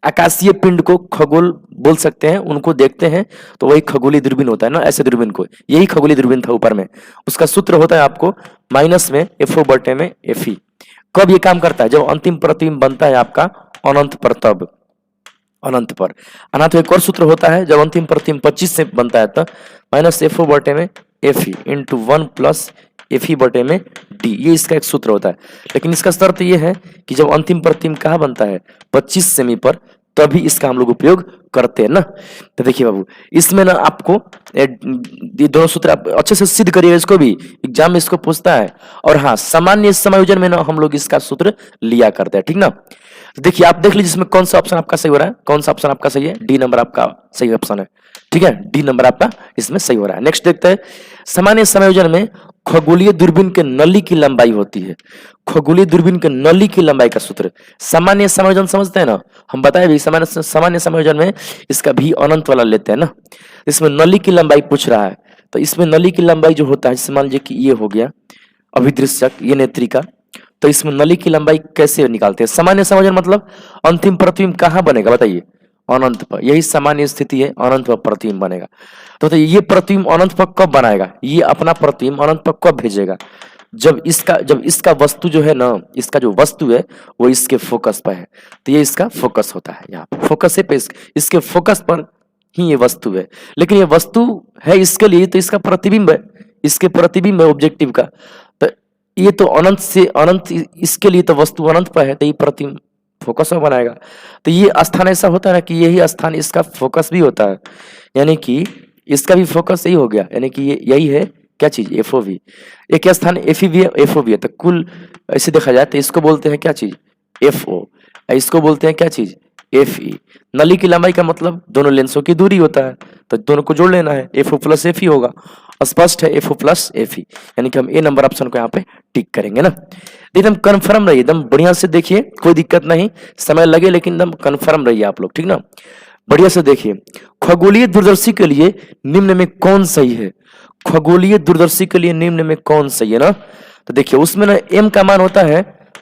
आकाशीय पिंड को खगोल बोल सकते हैं, उनको देखते हैं तो वही खगोलीय दूरबीन होता है ना। ऐसे दूरबीन को, यही खगोलीय दूरबीन था ऊपर में, उसका सूत्र होता है आपको माइनस में FO बटे में FE। कब ये काम करता है? जब अंतिम प्रतिबिंब बनता है आपका अनंत पर, तब अनंत पर। अनंत एक और सूत्र होता है, जब अंतिम प्रतिबिंब 25 से बनता है तब माइनस FO बटे में FE इंटू 1 प्लस FE बटे में D, ये इसका एक सूत्र होता है। लेकिन इसका शर्त ये है कि जब अंतिम प्रतिबिंब कहाँ बनता है? 25 सेमी पर, तभी इसका हम लोग उपयोग करते हैं ना। तो देखिए बाबू, इसमें ना आपको ये दोनों सूत्र आप अच्छे से सिद्ध करिएगा, इसको भी एग्जाम में इसको पूछता है। और हाँ, सामान्य समायोजन में ना हम लोग इसका सूत्र लिया करते हैं, ठीक ना। तो देखिए आप देख लीजिए इसमें कौन सा ऑप्शन आपका सही हो रहा है, कौन सा ऑप्शन आपका सही है। डी नंबर आपका सही ऑप्शन है, ठीक है, डी नंबर आपका इसमें सही हो रहा है। नेक्स्ट देखते हैं, सामान्य समायोजन में खगोलीय दूरबीन के नली की लंबाई होती है। खगोलीय दूरबीन के नली की लंबाई का सूत्र, सामान्य समायोजन समझते हैं ना, हम बताए भी सामान्य समायोजन में इसका भी अनंत वाला लेते हैं ना। इसमें नली की लंबाई पूछ रहा है, तो इसमें नली की लंबाई जो होता है, जैसे मान लीजिए कि ये हो गया अभिदृश्यक, ये नेत्रिका, तो इसमें नली की लंबाई कैसे निकालते हैं? सामान्य समायोजन मतलब अंतिम प्रतिबिंब कहाँ बनेगा बताइए? अनंत पर। यही सामान्य स्थिति है, अनंत पर प्रतिबिंब बनेगा। तो बताइए ये प्रतिबिंब अनंत पर कब बनाएगा? ये अपना प्रतिबिंब अनंत पर कब भेजेगा? जब इसका वस्तु जो है ना, इसका जो वस्तु है वो इसके फोकस पर है, तो ये इसका फोकस होता है। यहाँ पे फोकस है पे, इसके फोकस पर ही ये वस्तु है। लेकिन ये वस्तु है इसके लिए, तो इसका प्रतिबिंब है, इसके प्रतिबिंब है ऑब्जेक्टिव का। तो ये तो अनंत से अनंत, इसके लिए तो वस्तु अनंत पर है, तो ये प्रतिबिंब फोकस में बनाएगा। तो ये स्थान ऐसा होता है ना कि यही स्थान इसका फोकस भी होता है, यानी कि इसका भी फोकस यही हो गया, यानी कि ये यही है क्या चीज? FOV। एक स्थान FE भी है, FO भी है, तो कुल ऐसे देखा जाए तो इसको बोलते हैं क्या चीज? FO। इसको बोलते हैं क्या चीज? FE। नली की लंबाई का मतलब दोनों लेंसों की दूरी होता है, तो दोनों को जोड़ लेना है, FO प्लस FE होगा। स्पष्ट है, FO प्लस FE, यानी कि हम ए नंबर ऑप्शन को यहाँ पे टिक करेंगे ना। एकदम कन्फर्म रहिए, एकदम बढ़िया से देखिए, कोई दिक्कत नहीं, समय लगे लेकिन एकदम कन्फर्म रहिए आप लोग, ठीक ना। बढ़िया से देखिए, खगोलीय दूरदर्शी के लिए निम्न में कौन सही है? खगोलीय दूरदर्शी के लिए निम्न में कौन सही है ना। तो देखिए उसमें ना m का मान होता है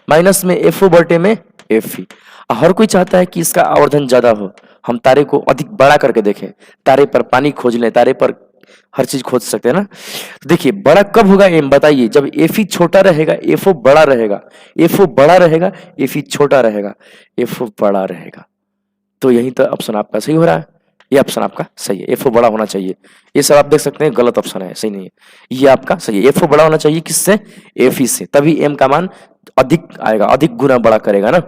माइनस में FO बटे में FE। हर कोई चाहता है कि इसका आवर्धन ज्यादा हो, हम तारे को अधिक बड़ा करके देखें, तारे पर पानी खोज लें, तारे पर हर चीज खोज सकते हैं ना। तो देखिए बड़ा कब होगा m बताइए? जब FE छोटा रहेगा, FO बड़ा रहेगा, FO बड़ा रहेगा, FE छोटा रहेगा, FO बड़ा रहेगा। तो यही तो ऑप्शन आपका सही हो रहा है, ये ऑप्शन आपका सही है, FO बड़ा होना चाहिए। ये सब आप देख सकते हैं गलत ऑप्शन है, सही नहीं है, ये आपका सही है। FO बड़ा होना चाहिए किससे? FE से, तभी m का मान अधिक आएगा, अधिक गुना बड़ा करेगा ना।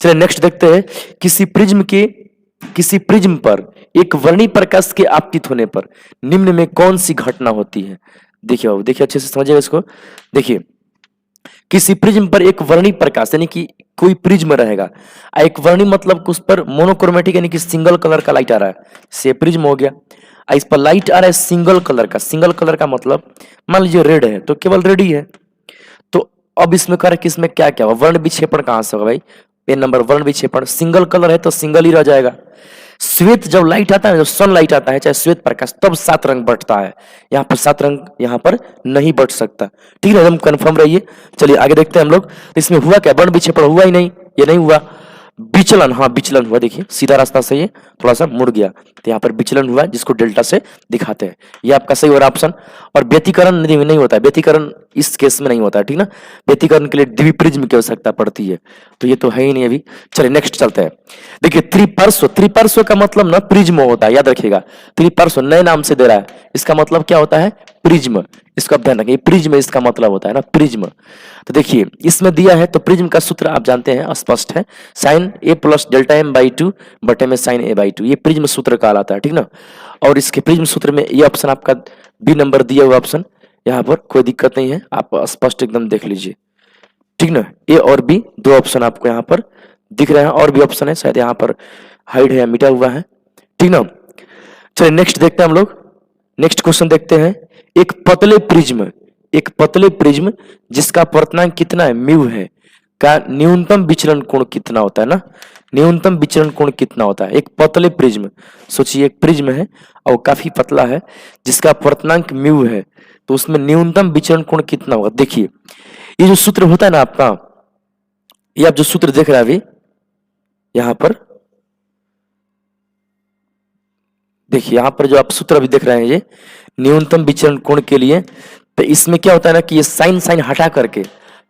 चलिए नेक्स्ट देखते हैं, किसी प्रिज्म पर एक वर्णी प्रकाश के आपतित होने पर निम्न में कौन सी घटना होती है? देखिए बाबू, देखिए अच्छे से समझिएगा इसको। देखिए किसी प्रिज्म पर एक वर्णी प्रकाश, यानी कि कोई प्रिज्म रहेगा, एक वर्णी मतलब उस पर मोनोक्रोमेटिक यानी कि सिंगल कलर का लाइट आ रहा है, से प्रिज्म हो गया। इस पर लाइट आ रहा है सिंगल कलर का, सिंगल कलर का मतलब मान लीजिए रेड है तो केवल रेड ही है। तो अब इसमें कर किसमें क्या क्या वर्ण विक्षेपण कहां से होगा भाई? ए नंबर वर्ण विक्षेपण, सिंगल कलर है तो सिंगल ही रह जाएगा। श्वेत जब लाइट आता है, जब सन लाइट आता है, चाहे श्वेत प्रकाश, तब 7 रंग बटता है। यहाँ पर 7 रंग यहाँ पर नहीं बट सकता, ठीक है, एकदम कंफर्म रहिए। चलिए आगे देखते हैं हम लोग। इसमें हुआ क्या? वर्ण विक्षेपण हुआ ही नहीं, ये नहीं हुआ। विचलन, हाँ विचलन हुआ, देखिए सीधा रास्ता सही है, थोड़ा सा मुड़ गया, तो यहाँ पर विचलन हुआ जिसको डेल्टा से दिखाते हैं, ये आपका सही हो रहा ऑप्शन। और व्यतिकरण नहीं होता है, व्यतिकरण इस केस में नहीं होता है, ठीक ना। व्यतिकरण के लिए द्विप्रिज्म की आवश्यकता पड़ती है, तो ये तो है ही नहीं अभी। चलिए नेक्स्ट चलते हैं। देखिए त्रिपार्श्व, त्रिपार्श्व का मतलब ना प्रिज्म होता है, याद रखिएगा। त्रिपार्श्व नए नाम से दे रहा है, इसका मतलब क्या होता है, प्रिज्म। इसको आप ध्यान रखिए, प्रिज्म इसका मतलब होता है ना, प्रिज्म। तो देखिए इसमें दिया है, तो प्रिज्म का सूत्र आप जानते हैं, स्पष्ट है, sine A plus delta M by two बटे में साइन ए बाई टू, ये प्रिज्म सूत्र कहलाता है, ठीक ना। और इसके प्रिज्म सूत्र में ये ऑप्शन आपका बी नंबर दिया हुआ ऑप्शन, यहाँ पर कोई दिक्कत नहीं है, आप स्पष्ट एकदम देख लीजिए, ठीक ना। ए और बी दो ऑप्शन आपको यहाँ पर दिख रहे हैं, और भी ऑप्शन है शायद यहाँ पर हाइड है या मिटा हुआ है, ठीक ना। चलिए नेक्स्ट देखते हैं हम लोग, नेक्स्ट क्वेश्चन देखते हैं। एक पतले प्रिज्म, एक पतले प्रिज्म जिसका अपवर्तनांक कितना है, म्यू है, का न्यूनतम विचलन कोण कितना होता है ना, न्यूनतम विचलन कोण कितना होता है। एक पतले प्रिज्म, सोचिए एक प्रिज्म है और काफी पतला है, जिसका अपवर्तनांक म्यू है, तो उसमें न्यूनतम विचलन कोण कितना होगा। देखिए ये जो सूत्र होता है ना आपका, ये आप जो सूत्र देख रहे हैं अभी यहां पर, देखिए यहां पर जो आप सूत्र अभी देख रहे हैं, ये न्यूनतम विचलन कोण के लिए, तो इसमें क्या होता है ना कि ये साइन साइन हटा करके,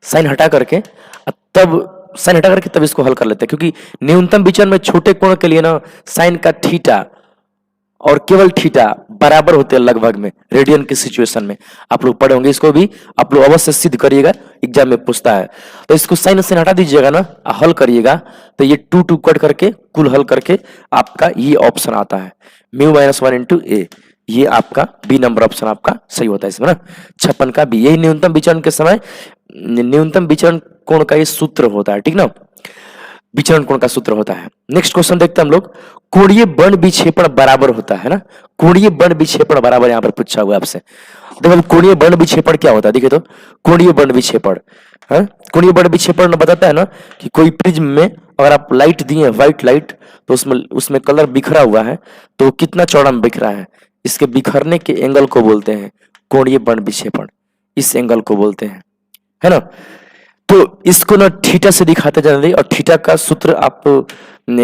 साइन हटा करके तब साइन हटा करके तब इसको हल कर लेते हैं, क्योंकि न्यूनतम विचलन में छोटे कोण के लिए ना साइन का थीटा और केवल थीटा बराबर होते हैं लगभग में, रेडियन की सिचुएशन में। आप लोग पढ़े होंगे, इसको भी आप लोग अवश्य सिद्ध करिएगा, एग्जाम में पूछता है। तो इसको साइन साइन हटा दीजिएगा ना, हल करिएगा, तो ये टू टू कट करके कुल हल करके आपका ये ऑप्शन आता है, म्यू माइनस वन इंटू ए, ये आपका बी नंबर ऑप्शन आपका सही होता है इसमें ना, 56 का बी। यही न्यूनतम विचरण के समय न्यूनतम विचरण कोण का ये सूत्र होता है, ठीक ना, विचरण कोण का सूत्र होता है। नेक्स्ट क्वेश्चन देखते हैं हम लोग, कोणीय बर्ण विक्षेपण बराबर होता है ना, कोणीय बर्ण विक्षेपण बराबर यहाँ पर पूछा हुआ है आपसे। देखो कोणीय बर्ण विक्षेपण क्या होता है, देखिए तो कोणीय बर्ण विक्षेपण, हाँ कोणीय बर्ण विक्षेपण बताता है ना कि कोई प्रिज्म में अगर आप लाइट दिए व्हाइट लाइट, तो उसमें कलर बिखरा हुआ है, तो कितना चौड़ा में बिखरा है, इसके बिखरने के एंगल को बोलते हैं कोणीय बर्ण विक्षेपण, इस एंगल को बोलते हैं, है ना। तो इसको ना थीटा से दिखाते जाने, और थीटा का सूत्र आप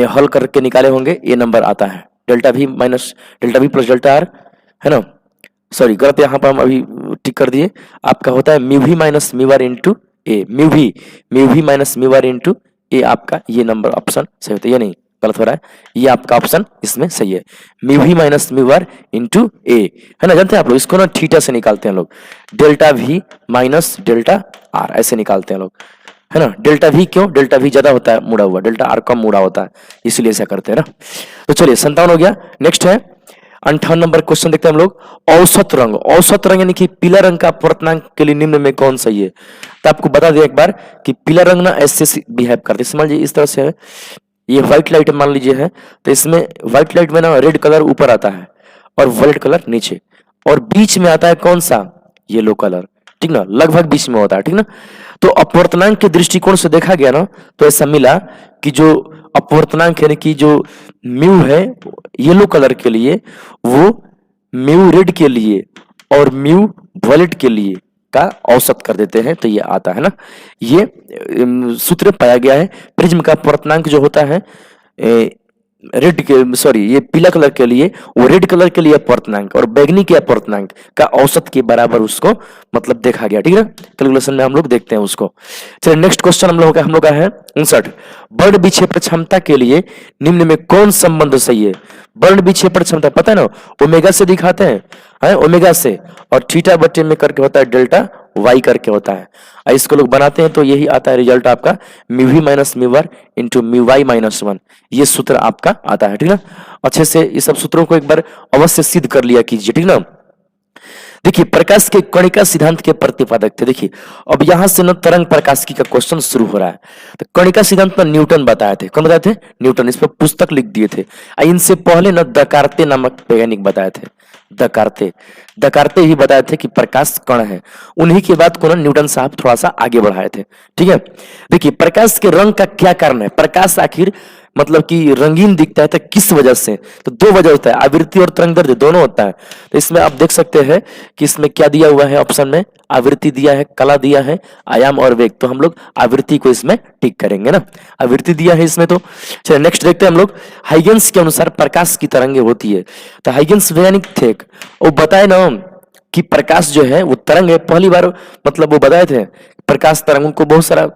हल करके निकाले होंगे, ये नंबर आता है delta we minus delta we plus delta R, है ना। सॉरी गलत यहाँ पर हम अभी टिक कर दिए, आपका होता है mu we minus mu are into a, mu we minus mu are into a, आपका ये नंबर ऑप्शन सही होता है, ये नहीं गलत हो रहा है, ये आपका ऑप्शन इसमें सही है, mu we minus mu are into a, है ना। जानते हैं आप लोग इसको ना थीटा से निकालते हैं लोग, delta we minus delta R ऐसे निकालते हैं लोग, है ना। डेल्टा वी क्यों, डेल्टा वी ज्यादा होता है मुड़ा हुआ, डेल्टा आर कम मुड़ा होता है, इसलिए ऐसा करते हैं ना। तो चलिए 57 हो गया। नेक्स्ट है 58 नंबर क्वेश्चन देखते हैं हम लोग, औसत रंग, औसत रंग यानी कि पीला रंग का अपवर्तनांक के लिए निम्न में कौन सही है। तो आपको बता दें एक बार कि पीला रंग ना ऐसे बिहेव करते, समझ लीजिए इस तरह से है, ये व्हाइट लाइट मान लीजिए है, तो इसमें व्हाइट लाइट में ना रेड कलर ऊपर आता है और वायलेट कलर नीचे, और बीच में आता है कौन सा, येलो कलर, ठीक ना, लगभग बीच में होता है, ठीक ना। तो अपवर्तनांक के दृष्टिकोण से देखा गया ना, तो ऐसा मिला कि जो अपवर्तनांक यानी कि जो म्यू है येलो कलर के लिए, वो म्यू रेड के लिए और म्यू वायलेट के लिए का औसत कर देते हैं, तो ये आता है ना, ये सूत्र पाया गया है। प्रिज्म का अपवर्तनांक जो होता है रेड के, सॉरी ये पीला कलर के लिए, वो रेड कलर के लिए अपवर्तनांक और बैगनी के अपवर्तनांक का औसत के बराबर उसको मतलब देखा गया, ठीक है। कैलकुलेशन में हम लोग देखते हैं उसको। चलिए नेक्स्ट क्वेश्चन हम लोग का है 59, बर्ण विक्षेपण क्षमता के लिए निम्न में कौन संबंध सही है। बर्ण विक्षेपण क्षमता पता है ना, ओमेगा से दिखाते हैं, ओमेगा से, और थीटा बटे में करके होता है डेल्टा वाई करके होता है, इसको लोग बनाते हैं तो यही आता है रिजल्ट आपका mu we minus mu are into mu Y minus 1, ये सूत्र आपका आता है, ठीक ना। अच्छे से ये सब सूत्रों को एक बार अवश्य सिद्ध कर लिया कीजिए, ठीक ना। देखिए प्रकाश के कणिका सिद्धांत के प्रतिपादक थे। देखिए अब यहां से न तरंग प्रकाशिकी का क्वेश्चन शुरू हो रहा है। तो कणिका सिद्धांत में न्यूटन बताए थे, कौन बताए थे, न्यूटन, इस पर पुस्तक लिख दिए थे। इनसे पहले न दकार्ते नामक वैज्ञानिक बताए थे, दकार्ते ही बताए थे कि प्रकाश कण है। उन्हीं के बाद को न्यूटन साहब थोड़ा सा आगे बढ़ाए थे, ठीक है। देखिए प्रकाश के रंग का क्या कारण है, प्रकाश आखिर मतलब कि रंगीन दिखता है तो किस वजह से, तो दो वजह होता है, आवृत्ति और तरंगदैर्ध्य दोनों होता है। तो इसमें आप देख सकते हैं कि इसमें क्या दिया हुआ है, ऑप्शन में आवृत्ति दिया है, कला दिया है, आयाम और वेग, तो हम लोग आवृत्ति को इसमें टिक करेंगे ना, आवृत्ति दिया है इसमें। तो चलिए नेक्स्ट देखते हैं हम लोग, हाइगेंस के अनुसार प्रकाश की तरंगे होती है। तो हाइगेंस वैज्ञानिक थे, वो बताए ना कि प्रकाश जो है वो तरंग है, पहली बार मतलब वो बताए थे प्रकाश तरंग, उनको बहुत सारा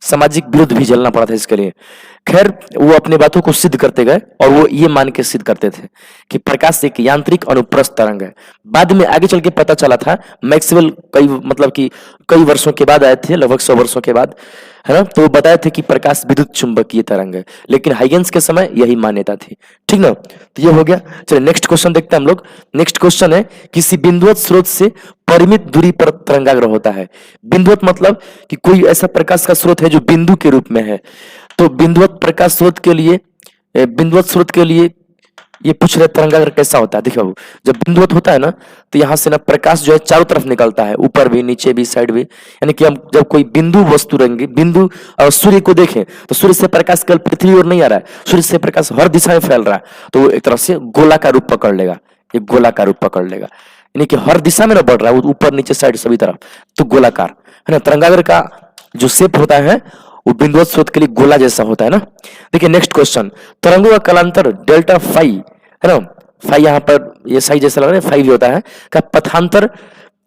सामाजिक विरोध भी झेलना पड़ा था इसके लिए। खैर वो अपने बातों को सिद्ध करते गए और वो ये मान के सिद्ध करते थे कि प्रकाश एक यांत्रिक अनुप्रस्थ तरंग है। बाद में आगे चल के पता चला था, मैक्सवेल कई मतलब कि कई वर्षों के बाद आए थे, लगभग 100 वर्षों के बाद, है ना, तो वो बताए थे कि प्रकाश विद्युत चुंबकीय तरंग है, लेकिन हाइगेंस के समय यही मान्यता थी। ठीक ना, तो ये हो गया। चलिए नेक्स्ट क्वेश्चन देखते हैं हम लोग। नेक्स्ट क्वेश्चन है, किसी बिंदुवत स्रोत से परिमित दूरी पर तरंगाग्र होता है। बिंदुवत मतलब कि कोई ऐसा प्रकाश का स्रोत है जो बिंदु के रूप में है। तो बिंदुवत प्रकाश स्रोत के लिए, बिंदुवत स्रोत के लिए ये पूछ रहे तरंगाग्र कैसा होता है। देखो जब बिंदुवत होता है ना, तो यहाँ से ना प्रकाश जो है चारों तरफ निकलता है, ऊपर भी, नीचे भी, साइड भी। यानी कि हम जब कोई बिंदु वस्तु रहेंगे, बिंदु और सूर्य को देखें तो सूर्य से प्रकाश केवल पृथ्वी और नहीं आ रहा है, सूर्य से प्रकाश हर दिशा में फैल रहा है, तो वो एक तरह से गोला का रूप पकड़ लेगा, ये गोला का रूप पकड़ लेगा, यानी कि हर दिशा में ना बढ़ रहा है, ऊपर नीचे साइड सभी तरफ, तो गोलाकार है ना। तरंगाग्र का जो शेप होता है वो बिंदुवत स्रोत के लिए गोला जैसा होता है ना। देखिए नेक्स्ट क्वेश्चन, तरंगों का कालांतर डेल्टा फाई, है ना, फाई यहाँ पर ये साई जैसा लग रहा है, फाई भी होता है, का पथांतर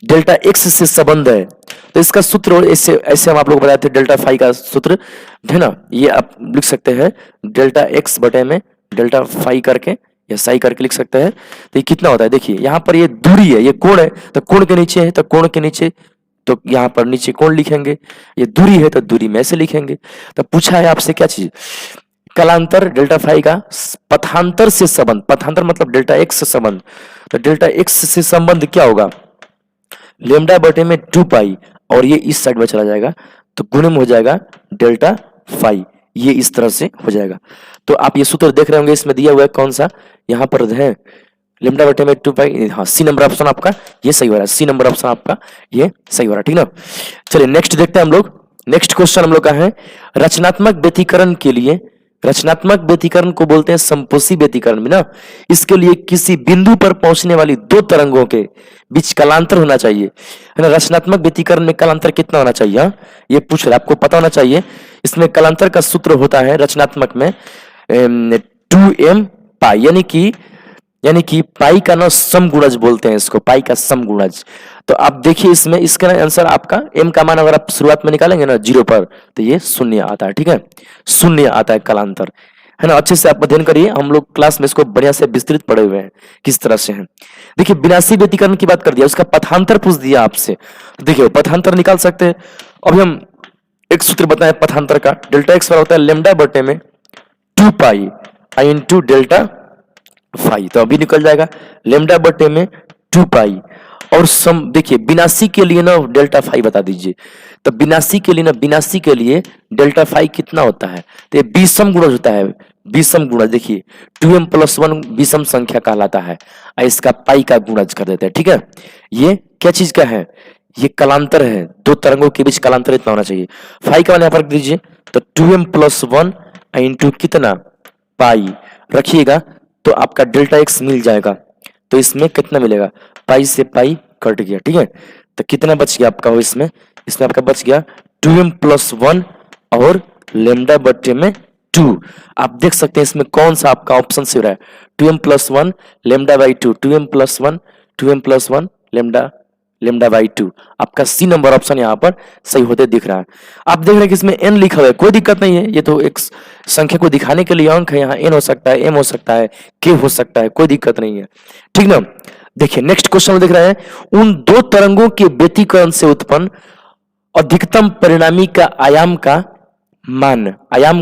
डेल्टा एक्स से संबंध है। तो इसका सूत्र ऐसे ऐसे हम आप लोग बताए थे, डेल्टा फाई का सूत्र है ना, ये आप लिख सकते हैं डेल्टा एक्स बटे में डेल्टा फाई करके या साई करके लिख सकते हैं। तो ये कितना होता है, देखिए यहाँ पर ये दूरी है, ये कोण है, तो कोण के नीचे है तो कोण के नीचे, तो यहाँ पर नीचे कोण लिखेंगे, ये दूरी है तो दूरी में से लिखेंगे। तो पूछा है आपसे क्या चीज, कालांतर डेल्टा फाई का पथांतर से संबंध, पथांतर मतलब डेल्टा एक्स से संबंध, तो डेल्टा एक्स से संबंध क्या होगा, लेमडा बटे में 2 पाई, और ये इस साइड में चला जाएगा तो गुणन हो जाएगा डेल्टा फाई, ये इस तरह से हो जाएगा। तो आप ये सूत्र देख रहे होंगे, इसमें दिया हुआ है कौन सा, यहाँ पर है लेमडा बटे में 2 पाई, हाँ सी नंबर ऑप्शन आपका ये सही हो रहा है, सी नंबर ऑप्शन आपका ये सही हो रहा है। ठीक ना, चलिए नेक्स्ट देखते हैं हम लोग। नेक्स्ट क्वेश्चन हम लोग का है, रचनात्मक व्यतिकरण के लिए, रचनात्मक व्यतिकरण को बोलते हैं संपोषी व्यतिकरण भी ना, इसके लिए किसी बिंदु पर पहुंचने वाली दो तरंगों के बीच कालांतर होना चाहिए, है ना। रचनात्मक व्यतिकरण में कालांतर कितना होना चाहिए, हाँ ये पूछ रहे, आपको पता होना चाहिए। इसमें कालांतर का सूत्र होता है रचनात्मक में 2m पाई, यानी कि पाई का ना समगुणज बोलते हैं इसको, पाई का समगुणज। तो आप देखिए इसमें, इसका आंसर आपका m का मान अगर आप शुरुआत में निकालेंगे ना 0 पर, तो ये शून्य आता है। ठीक है, शून्य आता है कालांतर, है ना। अच्छे से आप अध्ययन करिए, हम लोग क्लास में इसको बढ़िया से विस्तृत पढ़े हुए हैं किस तरह से है। देखिए विनाशी व्यतिकरण की बात कर दिया, उसका पथांतर पूछ दिया आपसे, तो देखिए पथांतर निकाल सकते हैं। अभी हम एक सूत्र बताएं पथांतर का, डेल्टा एक्स होता है लेमडा बटे में 2 पाई आई इंटू डेल्टा फाई, तो अभी निकल जाएगा लेमडा बटे में 2 पाई, और सम देखिए विनाशी के लिए ना डेल्टा फाई बता दीजिए। तो विनाशी के लिए ना, विनाशी के लिए डेल्टा फाई कितना होता है, तो ये विषम गुणज होता है, विषम गुणज। देखिए 2m + 1 विषम संख्या कहलाता है, इसका पाई का गुणज कर देते हैं। ठीक है, ये क्या चीज का है, ये कालांतर है, दो तरंगों के बीच कालांतर इतना होना चाहिए। फाई का मान यहाँ पर दीजिए, तो 2m + 1 इंटू कितना पाई रखिएगा, तो आपका डेल्टा एक्स मिल जाएगा। तो इसमें कितना मिलेगा, पाई से पाई कट गया। ठीक है, तो कितना बच गया आपका, इसमें आपका बच गया 2m + 1 और लेमडा बटे में 2। आप देख सकते हैं इसमें कौन सा आपका ऑप्शन से हो रहा है, 2m + 1 lambda by 2, 2m + 1 2m + 1 lambda by 2, आपका सी नंबर ऑप्शन यहाँ पर सही होते दिख रहा है। आप देख रहे हैं कि इसमें n लिखा हुआ है, कोई दिक्कत नहीं है, ये तो एक संख्या को दिखाने के लिए अंक है, यहाँ n हो सकता है, m हो सकता है, k हो सकता है, कोई दिक्कत नहीं है। ठीक ना, देखिए नेक्स्ट क्वेश्चन देख रहे हैं, उन दो तरंगों के व्यतिकरण से उत्पन्न अधिकतम परिणामी का आयाम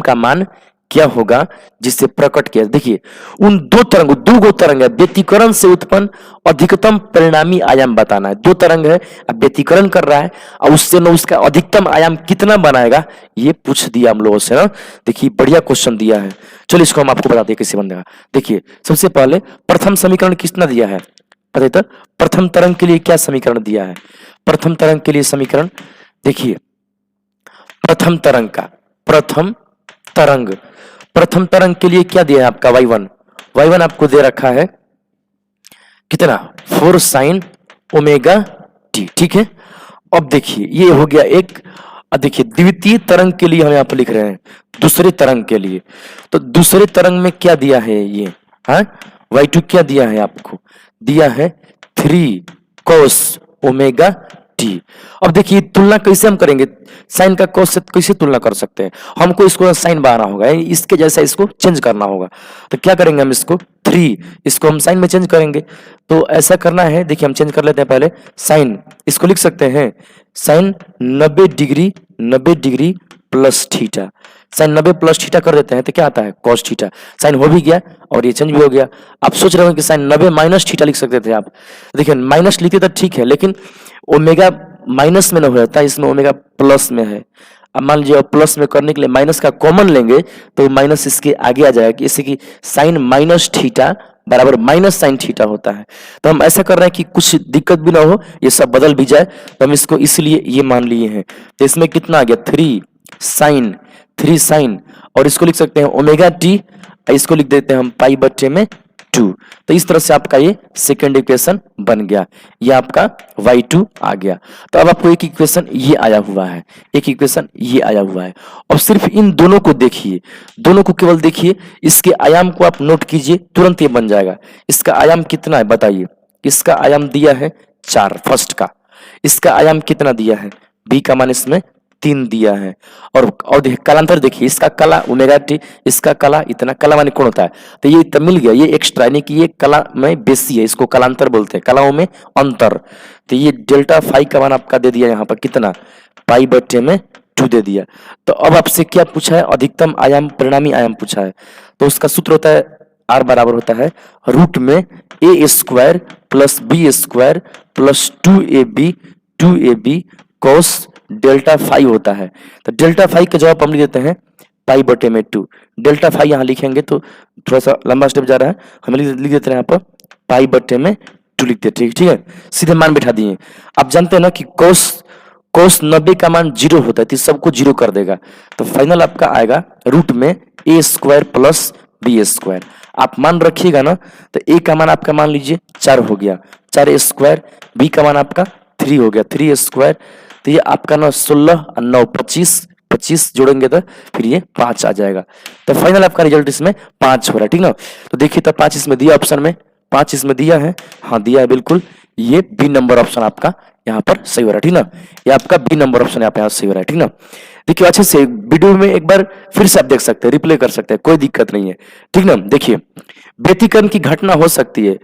का मान क्या होगा जिससे प्रकट किया। देखिए उन दो तरंग है, व्यतिकरण से उत्पन्न अधिकतम परिणामी आयाम बताना है। दो तरंग है, अब व्यतिकरण कर रहा है और उससे न उसका अधिकतम आयाम कितना बनाएगा, ये पूछ दिया हम लोगों से ना। देखिए बढ़िया क्वेश्चन दिया है, चलिए इसको हम आपको बताते हैं कैसे बनेगा। देखिए सबसे पहले प्रथम समीकरण कितना दिया है पता है, तो प्रथम तरंग के लिए क्या समीकरण दिया है, प्रथम तरंग के लिए समीकरण देखिए, प्रथम तरंग के लिए क्या दिया है आपका y1 आपको दे रखा है कितना 4 sin ओमेगा t। ठीक है, अब देखिए ये हो गया एक। अब देखिए द्वितीय तरंग के लिए हम यहाँ पर लिख रहे हैं, दूसरे तरंग के लिए, तो दूसरे तरंग में क्या दिया है ये, हाँ y2 क्या दिया है आपको, दिया है 3 cos ओमेगा टी। अब देखिए तुलना कैसे हम करेंगे, साइन का cos से कैसे तुलना कर सकते हैं, हमको इसको साइन बनाना होगा, इसके जैसा इसको चेंज करना होगा। तो क्या करेंगे हम, इसको 3 इसको हम साइन में चेंज करेंगे। तो ऐसा करना है, देखिए हम चेंज कर लेते हैं पहले साइन, इसको लिख सकते हैं sine 90 degree plus theta. Sine 90 plus theta कर देते हैं तो क्या आता है cos थीटा। साइन हो भी गया और ये चेंज भी हो गया। आप सोच रहे हो कि साइन 90 माइनस थीटा लिख सकते थे आप, देखिए माइनस लिखते तो ठीक है, लेकिन ओमेगा माइनस में न हो जाता, इसमें ओमेगा प्लस में है। अब मान लीजिए प्लस में करने के लिए माइनस का कॉमन लेंगे तो माइनस इसके आगे आ जाएगा, जैसे कि साइन माइनस थीटा बराबर माइनस साइन थीटा होता है। तो हम ऐसा कर रहे हैं कि कुछ दिक्कत भी ना हो, ये सब बदल भी जाए, तो हम इसको इसलिए ये मान लिए हैं। तो इसमें कितना आ गया 3 साइन और इसको लिख सकते हैं ओमेगा टी, इसको लिख देते हैं हम पाई बट्टे में 2। तो इस तरह से आपका ये सेकेंड इक्वेशन बन गया, ये आपका y2 आ गया। तो अब आपको एक इक्वेशन ये आया हुआ है, एक इक्वेशन ये आया हुआ है। और सिर्फ इन दोनों को देखिए, दोनों को केवल देखिए, इसके आयाम को आप नोट कीजिए, तुरंत ये बन जाएगा। इसका आयाम कितना है बताइए, इसका आयाम दिया है 4 फर्स्ट का, इसका आयाम कितना दिया है, b का मान इसमें 3 दिया है। और देखिए कलांतर देखिए, इसका कला ओमेगा टी, इसका कला इतना, कला माने कोण होता है, तो ये तब मिल गया, ये एक्स्ट्रा यानी कि ये कला में बेसी है, इसको कलांतर बोलते हैं, कलाओं में अंतर। तो ये डेल्टा फाई का मान आपका दे दिया यहाँ पर कितना, पाई बट्टे में 2 दे दिया। तो अब आपसे क्या पूछा है, अधिकतम आयाम परिणामी आयाम पूछा है। तो उसका सूत्र होता है r बराबर होता है रूट में a square plus b square plus 2ab cos delta phi होता है। तो डेल्टा फाई का जवाब हम लिख देते हैं पाई बटे में 2। डेल्टा फाई यहाँ लिखेंगे तो थोड़ा सा लंबा स्टेप जा रहा है, हम लिख देते हैं यहाँ पर पाई बटे में 2 लिख देते हैं, ठीक है, सीधे मान बिठा दिए। आप जानते हैं ना कि cos 90 का मान 0 होता है, तो सबको 0 कर देगा। तो फाइनल आपका आएगा रूट में a square plus b square. आप मान रखिएगा ना, तो a का मान आपका मान लीजिए 4 हो गया, 4 स्क्वायर, b का मान आपका 3 हो गया, 3 स्क्वायर। तो ये आपका ना 16 और 9 25 जोड़ेंगे तो फिर ये 5 आ जाएगा। तो फाइनल आपका रिजल्ट इसमें 5 हो रहा है, ठीक ना। तो देखिए तो 5 इसमें दिया, ऑप्शन में 5 इसमें दिया है, हाँ दिया है बिल्कुल, ये बी नंबर ऑप्शन आपका यहाँ पर सही हो रहा है, ठीक ना। ये आपका बी नंबर ऑप्शन यहाँ सही हो रहा है, ठीक ना। देखिए अच्छे से वीडियो में एक बार फिर से आप देख सकते हैं, रिप्ले कर सकते हैं, कोई दिक्कत नहीं है, ठीक ना। देखिए व्यतिकरण की घटना हो सकती है,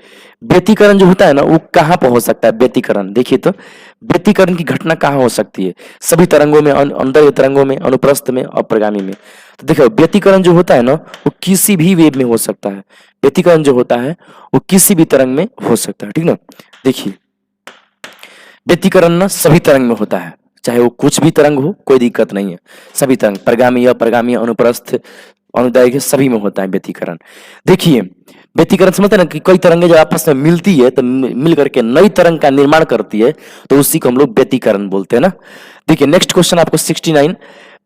व्यतिकरण जो होता है ना वो कहाँ पर हो सकता है, व्यतिकरण देखिए तो व्यतिकरण की घटना कहाँ हो सकती है, सभी तरंगों में, अंदर तरंगों में, अनुप्रस्थ में और प्रगामी में। तो देखो व्यतिकरण जो होता है ना वो किसी भी वेव में हो सकता है, व्यतिकरण जो होता है वो किसी भी तरंग में हो सकता है, ठीक ना। देखिए व्यतिकरण ना सभी तरंग में होता है, चाहे वो कुछ भी तरंग हो, कोई दिक्कत नहीं है, सभी तरंग प्रगामी, अप्रगामी, अनुप्रस्थ, अनुदैर्घ्य सभी में होता है व्यतिकरण। देखिए व्यतिकरण समझते हैं ना कि कई तरंगें जब आपस में मिलती है तो मिल करके नई तरंग का निर्माण करती है, तो उसी को हम लोग व्यतिकरण बोलते हैं ना। देखिए नेक्स्ट क्वेश्चन आपको 69,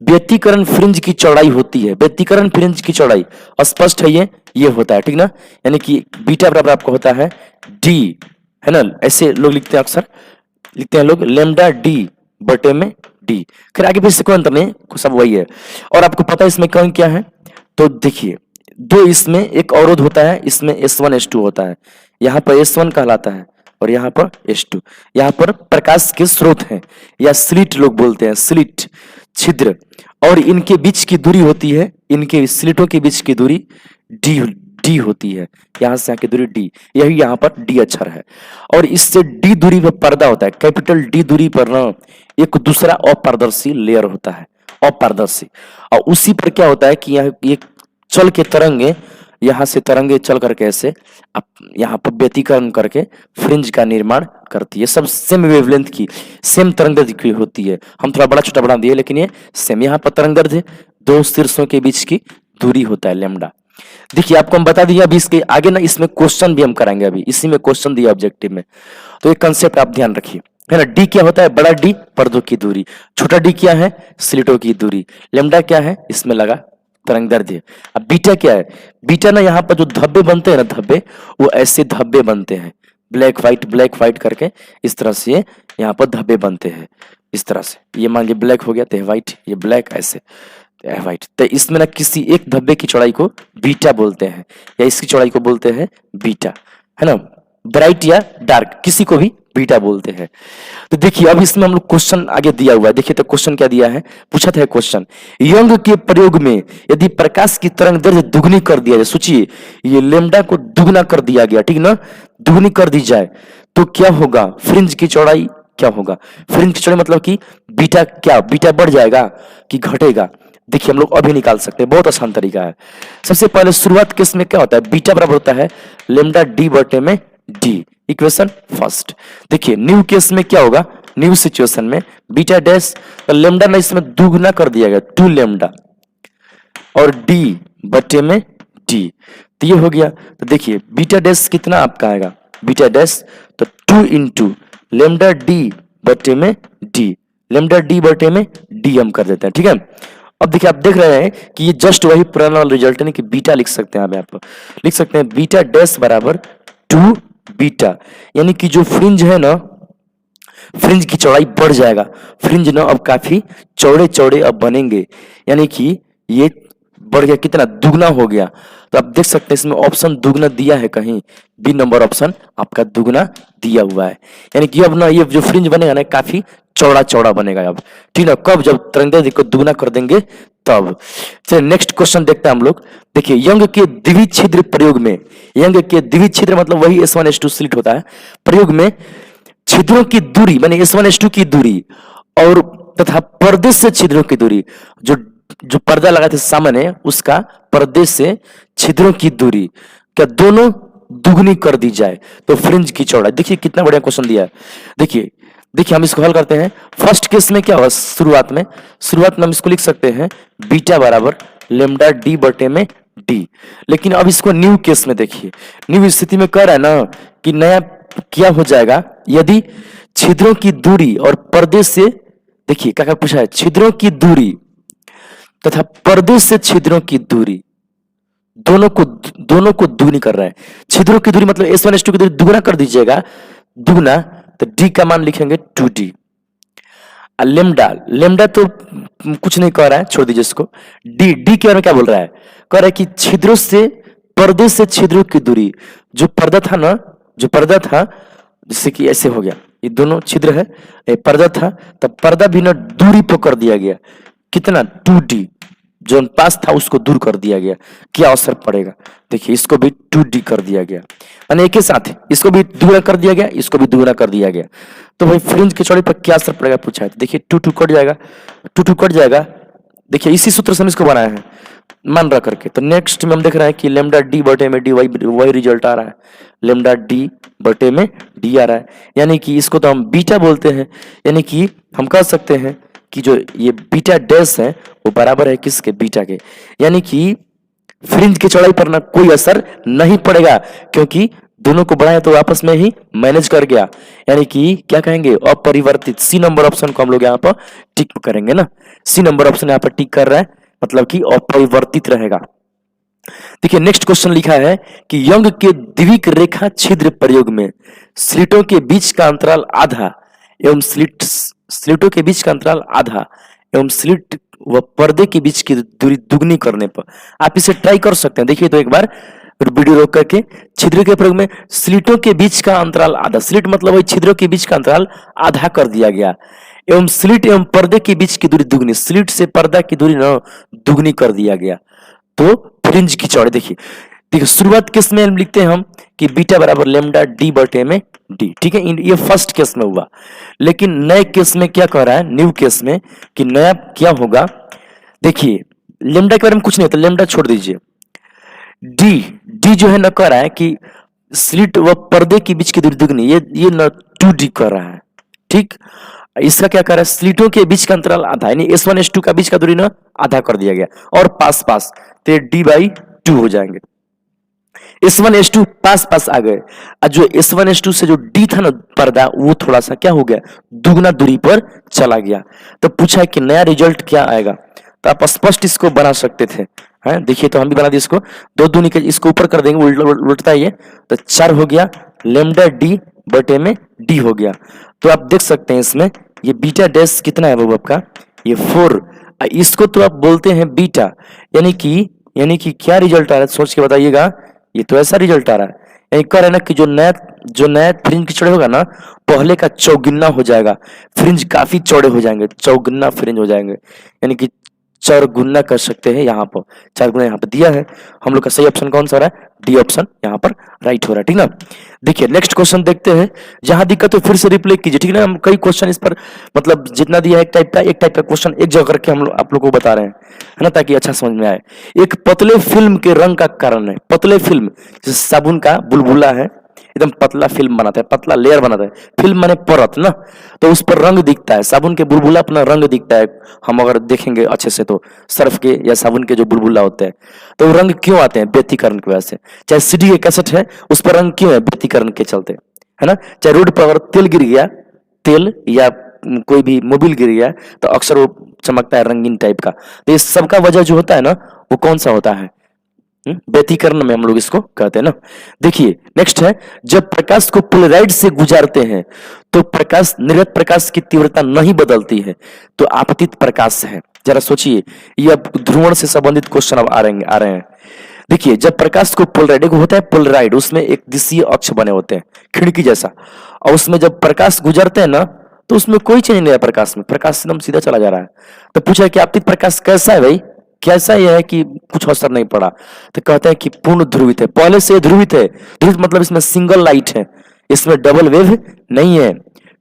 व्यतिकरण फ्रिंज की चौड़ाई होती है, व्यतिकरण फ्रिंज की चौड़ाई स्पष्ट है, ये होता है, ठीक ना। यानी कि बीटा बराबर आपको होता है डी, है ना, ऐसे लोग लिखते हैं, अक्सर लिखते हैं लोग लेमडा डी बटे में डी। फिर आगे पीछे कोई अंतर नहीं, सब वही है। और आपको पता है इसमें कौन क्या है, तो देखिए दो इसमें एक अवरोध होता है, इसमें S1 S2 होता है, यहाँ पर S1 कहलाता है और यहाँ पर S2। यहाँ पर प्रकाश के स्रोत हैं या स्लिट लोग बोलते हैं, स्लिट छिद्र, और इनके बीच की दूरी होती है, इनके स्लिटों के बीच की दूरी डी होती है, यहाँ से यहाँ की दूरी डी, यही यहाँ पर डी अक्षर है। और इससे डी दूरी पर पर्दा होता है, कैपिटल डी दूरी पर ना एक दूसरा अपारदर्शी लेयर होता है, अपारदर्शी। और उसी पर क्या होता है कि यहाँ ये चल के तरंगे, यहाँ से तरंगे चल करके ऐसे यहाँ पर व्यतिकरण करके फ्रिंज का निर्माण करती है। सब सेम वेवलेंथ की, सेम तरंगदैर्घ्य की होती है, हम थोड़ा बड़ा छोटा बना दिए लेकिन ये सेम। यहाँ पर तरंगदैर्घ्य दो शीर्षों के बीच की दूरी होता है लेमडा। देखिए आपको हम बता दिए, अभी इसके आगे ना इसमें क्वेश्चन भी हम कराएंगे, अभी इसी में क्वेश्चन दिया ऑब्जेक्टिव में, तो ये कंसेप्ट आप ध्यान रखिए, है ना। डी क्या होता है, बड़ा डी पर्दों की दूरी, छोटा डी क्या है, स्लिटों की दूरी, लेमडा क्या है, इसमें लगा तरंगदैर्घ्य। अब बीटा क्या है, बीटा ना यहाँ पर जो धब्बे बनते हैं ना, धब्बे, वो ऐसे धब्बे बनते हैं, ब्लैक व्हाइट करके इस तरह से यहाँ पर धब्बे बनते हैं, इस तरह से। ये मान लीजिए ब्लैक हो गया तो व्हाइट, ये ब्लैक ऐसे व्हाइट। तो इसमें ना किसी एक धब्बे की चौड़ाई को बीटा बोलते हैं, या इसकी चौड़ाई को बोलते हैं बीटा, है ना। ब्राइट या डार्क, किसी को भी बीटा बोलते हैं। तो देखिए अब इसमें हम लोग क्वेश्चन आगे दिया हुआ है, देखिए तो क्वेश्चन क्या दिया है, पूछा था क्वेश्चन, यंग के प्रयोग में यदि प्रकाश की तरंग दैर्ध्य दुगनी कर दिया जाए, सोचिए ये लेमडा को दुगना कर दिया गया, ठीक ना, दुगनी कर दी जाए तो क्या होगा, फ्रिंज की चौड़ाई क्या होगा, फ्रिंज की चौड़ाई मतलब कि बीटा, क्या बीटा बढ़ जाएगा कि घटेगा। देखिए हम लोग अभी निकाल सकते हैं, बहुत आसान तरीका है। सबसे पहले शुरुआत केस में क्या होता है, बीटा बराबर होता है लेमडा डी बटे में डी, इक्वेशन फर्स्ट। देखिए न्यू केस में क्या होगा, न्यू सिचुएशन में बीटा डैश, तो लेमडा ने इसमें दुगना कर दिया गया 2 लेमडा और डी बटे में डी, तो ये हो गया। तो देखिए बीटा डैश कितना आपका आएगा, बीटा डैश तो 2 इंटू लेमडा डी बटे में डी, लेमडा डी बटे में डी हम कर देते हैं, ठीक है। अब देखिए आप देख रहे हैं कि ये जस्ट वही पुराना वाला रिजल्ट है कि बीटा लिख सकते हैं, आप लिख सकते हैं बीटा डैश बराबर 2 बीटा, यानी कि जो फ्रिंज है ना, फ्रिंज की चौड़ाई बढ़ जाएगा, फ्रिंज ना अब काफी चौड़े चौड़े अब बनेंगे, यानी कि ये बढ़ गया, कितना दुगना हो गया। तो आप देख सकते हैं इसमें ऑप्शन दुगना दिया है, कहीं बी नंबर ऑप्शन आपका दुगना दिया हुआ है, यानी कि अब ना ये जो फ्रिंज बनेगा ना काफी चौड़ा चौड़ा बनेगा अब, ठीक है। कब, जब तरंगदैर्ध्य को दुगना कर देंगे तब। चलिए नेक्स्ट क्वेश्चन देखते हैं हम लोग। देखिए यंग के द्विविध छिद्र प्रयोग में, यंग के द्विविध छिद्र मतलब वही S1S2 स्लिट होता है, प्रयोग में छिद्रों की दूरी माने S1S2 की दूरी और तथा पर्दे से छिद्रों की दूरी, जो जो पर्दा लगा थे सामने उसका पर्दे से छिद्रों की दूरी क्या दोनों दुगनी कर दी जाए तो फ्रिंज की चौड़ाई। देखिए कितना बढ़िया क्वेश्चन दिया है। देखिए हम इसको हल करते हैं। फर्स्ट केस में क्या होगा, शुरुआत में हम इसको लिख सकते हैं बीटा बराबर लेमडा डी बटे में डी, लेकिन अब इसको न्यू केस में देखिए, न्यू स्थिति में कह रहा है ना कि नया क्या हो जाएगा, यदि छिद्रों की दूरी और पर्दे से, देखिए क्या क्या पूछा है, छिद्रों की दूरी तथा पर्दे से छिद्रों की दूरी दोनों को दुगनी कर रहा है। छिद्रों की दूरी मतलब S1S2 की दूरी दुगना कर दीजिएगा, दुगना तो डी का मान लिखेंगे 2D। लेमडा तो कुछ नहीं कह रहा है, छोड़ दीजिए इसको। डी के बारे में क्या बोल रहा है, कह रहा है कि छिद्रों से, पर्दे से छिद्रों की दूरी, जो पर्दा था ना, जो पर्दा था जिससे कि ऐसे हो गया, ये दोनों छिद्र है, ये पर्दा था, तब पर्दा भी ना दूरी पर कर दिया गया, कितना 2D, जो पास था उसको दूर कर दिया गया, क्या असर पड़ेगा, देखिए इसको भी 2D कर दिया गया, यानी एक ही साथ इसको भी दुगना कर दिया गया, इसको भी दुगना कर दिया गया, तो भाई फ्रिंज की चौड़ाई पर क्या असर पड़ेगा पूछा है। तो देखिए 2 कट जाएगा, 2 कट जाएगा, देखिए इसी सूत्र से हम इसको बनाया है मान रख करके। तो नेक्स्ट में हम देख रहे हैं कि लेमडा डी बटे में डी, वही रिजल्ट आ रहा है, लेमडा डी बटे में डी आ रहा है, यानी कि इसको तो हम बीटा बोलते हैं, यानी कि हम कह सकते हैं कि जो ये बीटा डैश है वो बराबर है किसके, बीटा के, यानी कि फ्रिंज की चौड़ाई पर ना कोई असर नहीं पड़ेगा, क्योंकि दोनों को बढ़ाया तो आपस में ही मैनेज कर गया, यानी कि क्या कहेंगे, अपरिवर्तित। सी नंबर ऑप्शन को हम लोग यहाँ पर टिक करेंगे ना, सी नंबर ऑप्शन यहाँ पर टिक कर रहा है, मतलब कि अपरिवर्तित रहेगा। देखिए नेक्स्ट क्वेश्चन लिखा है कि यंग के द्विक रेखा छिद्र प्रयोग में स्लिटों के बीच का अंतराल आधा एवं स्लिटों के बीच का अंतराल आधा एवं स्लिट व पर्दे के बीच की दूरी दुगनी करने पर, आप इसे ट्राई कर सकते हैं। देखिए तो एक बार वीडियो रोक करके, छिद्र के प्रयोग में स्लिटों के बीच का अंतराल आधा, स्लिट मतलब वही छिद्रों के बीच का अंतराल आधा कर दिया गया, एवं स्लिट एवं पर्दे के बीच की दूरी दुगनी, स्लिट से पर्दा की दूरी ना दुगनी कर दिया गया, तो फ्रिंज की चौड़ाई। देखिए शुरुआत केस में हम लिखते हैं हम कि बीटा बराबर लेमडा डी बटे में डी, ठीक है, ये फर्स्ट केस में हुआ। लेकिन नए केस में क्या कह रहा है, न्यू केस में कि नया क्या होगा, देखिए लेमडा के बारे में कुछ नहीं होता, लेमडा छोड़ दीजिए, डी जो है ना कह रहा है कि स्लिट व पर्दे के बीच की दूरी दुगनी, ये ना 2D कर रहा है, ठीक। इसका क्या कर रहा है, स्लिटों के बीच का अंतराल आधा, यानी S1S2 का बीच का दूरी ना आधा कर दिया गया, और पास तो D/2 हो जाएंगे। S1S2 पास आ गए, और जो S1S2 से जो D था ना पर्दा, वो थोड़ा सा क्या हो गया, दुगना दूरी पर चला गया। तो पूछा है कि नया रिजल्ट क्या आएगा, तो आप स्पष्ट इसको बना सकते थे, हैं। देखिए तो हम भी बना दिए इसको, 2 दूनी के इसको ऊपर कर देंगे, उल्टा ही है, तो 4 हो गया, लेमडा डी बटे में डी हो गया। तो आप देख सकते हैं इसमें ये बीटा डैश कितना है बाबू आपका, ये 4, इसको तो आप बोलते हैं बीटा, यानी कि क्या रिजल्ट आ रहा है सोच के बताइएगा, ये तो ऐसा रिजल्ट आ रहा है, यानी कह रहे हैं ना कि जो नया जो नया फ्रिंज की चौड़ाई होगा ना, पहले का चौगुना हो जाएगा। फ्रिंज काफी चौड़े हो जाएंगे, चौगुना फ्रिंज हो जाएंगे, यानी कि चार गुना कर सकते हैं। यहाँ पर 4 गुना यहाँ पर दिया है। हम लोग का सही ऑप्शन कौन सा हो रहा है? डी ऑप्शन यहाँ पर राइट हो रहा है, ठीक ना। देखिए नेक्स्ट क्वेश्चन देखते हैं। जहां दिक्कत हो फिर से रिप्ले कीजिए, ठीक है ना। हम कई क्वेश्चन इस पर मतलब जितना दिया है एक टाइप का क्वेश्चन एक जगह करके हम लोग आप लोग को बता रहे हैं, है ना, ताकि अच्छा समझ में आए। एक पतले फिल्म के रंग का कारण है। पतले फिल्म जैसे साबुन का बुलबुला है, एकदम पतला फिल्म बनाता है, पतला लेयर बनाता है। फिल्म माने परत ना, तो उस पर रंग दिखता है। साबुन के बुलबुला अपना रंग दिखता है, हम अगर देखेंगे अच्छे से तो सर्फ के या साबुन के जो बुलबुला होते हैं, तो वो रंग क्यों आते हैं? व्यतिकरण की वजह से। चाहे सीडी के कैसेट है उस पर रंग क्यों है? व्यतिकरण के चलते, है ना। चाहे रोड पर अगर तेल गिर गया, तेल या कोई भी मोबिल गिर गया, तो अक्सर वो चमकता है रंगीन टाइप का। तो इस सबका वजह जो होता है ना, वो कौन सा होता है? व्यतिकरण में हम लोग इसको कहते हैं ना। देखिए नेक्स्ट है, जब प्रकाश को पोलराइड से गुजारते हैं तो प्रकाश निर्गत प्रकाश की तीव्रता नहीं बदलती है, तो आपतित प्रकाश है। जरा सोचिए, ये अब ध्रुवण से संबंधित क्वेश्चन अब आ रहे हैं। देखिए जब प्रकाश को पोलराइड होता है, पोलराइड उसमें एक दिशीय अक्ष बने होते हैं खिड़की जैसा, और उसमें जब प्रकाश गुजरते हैं ना, तो उसमें कोई चेंज नहीं है प्रकाश में, प्रकाश एकदम सीधा चला जा रहा है। तो पूछा है कि आपतित प्रकाश कैसा है भाई? कैसा यह है कि कुछ असर नहीं पड़ा? तो कहते हैं कि पूर्ण ध्रुवित है, पहले से ध्रुवित है। ध्रुवित मतलब इसमें सिंगल लाइट है, इसमें डबल वेव नहीं है।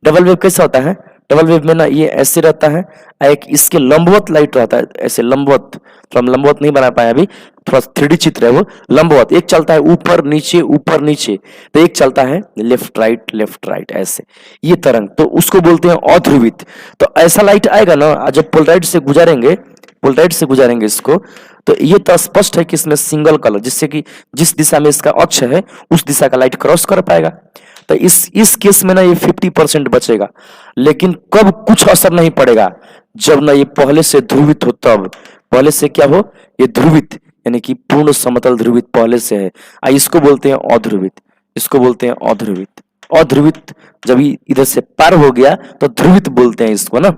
डबल वेव कैसा होता है? डबल वेव में ना ये ऐसे रहता है, एक इसके लंबवत लाइट रहता है, ऐसे लंबवत। तो हम लंबवत नहीं बना पाए अभी, थोड़ा 3D चित्र है वो। लंबवत एक चलता है ऊपर नीचे, तो एक चलता है लेफ्ट राइट ऐसे, ये तरंग, तो उसको बोलते हैं अध्रुवित। तो ऐसा लाइट आएगा ना, जब पोलराइड से गुजारेंगे इसको, तो ये तो स्पष्ट है कि इसमें सिंगल कलर, जिससे कि जिस दिशा में इसका अक्ष है उस दिशा का लाइट क्रॉस कर पाएगा। तो इस केस में ना ये 50% बचेगा, लेकिन कब कुछ असर नहीं पड़ेगा? जब ना ये पहले से ध्रुवित हो, तब। पहले से क्या हो? ये ध्रुवित, यानी कि पूर्ण समतल ध्रुवित पहले से है। इसको बोलते हैं अध्रुवित। अध्रुवित जब इधर से पार हो गया तो ध्रुवित बोलते हैं इसको ना।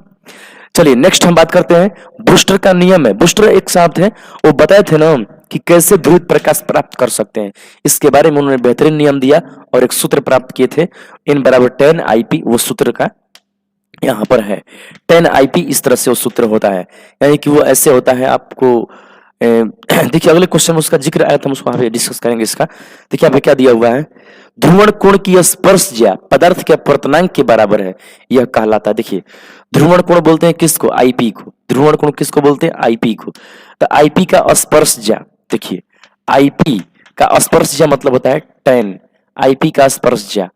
चलिए नेक्स्ट हम बात करते हैं, ब्रूस्टर का नियम है। ब्रूस्टर एक साहब थे, वो बताए थे ना कि कैसे ध्रुवित प्रकाश प्राप्त कर सकते हैं। इसके बारे में उन्होंने बेहतरीन नियम दिया और एक सूत्र प्राप्त किए थे, N बराबर 10 IP। वो सूत्र का यहाँ पर है 10 IP, इस तरह से वो सूत्र होता है, यानी कि वो ऐसे होता है आपको। देखिए अगले क्वेश्चन में उसका जिक्र आया था, हम उसको वहां पे डिस्कस करेंगे इसका। देखिए यहाँ पे क्या दिया हुआ है, ध्रुवण कोण की स्पर्शज्या पदार्थ के अपवर्तनांक के बराबर है, यह कहलाता है। देखिए ध्रुवण कोण बोलते हैं किसको? आईपी को। ध्रुवण कोण किसको बोलते हैं? आईपी को। तो आईपी का स्पर्शज्या, देखिए आईपी का स्पर्शज्या मतलब होता है 10। आईपी का स्पर्शज्या,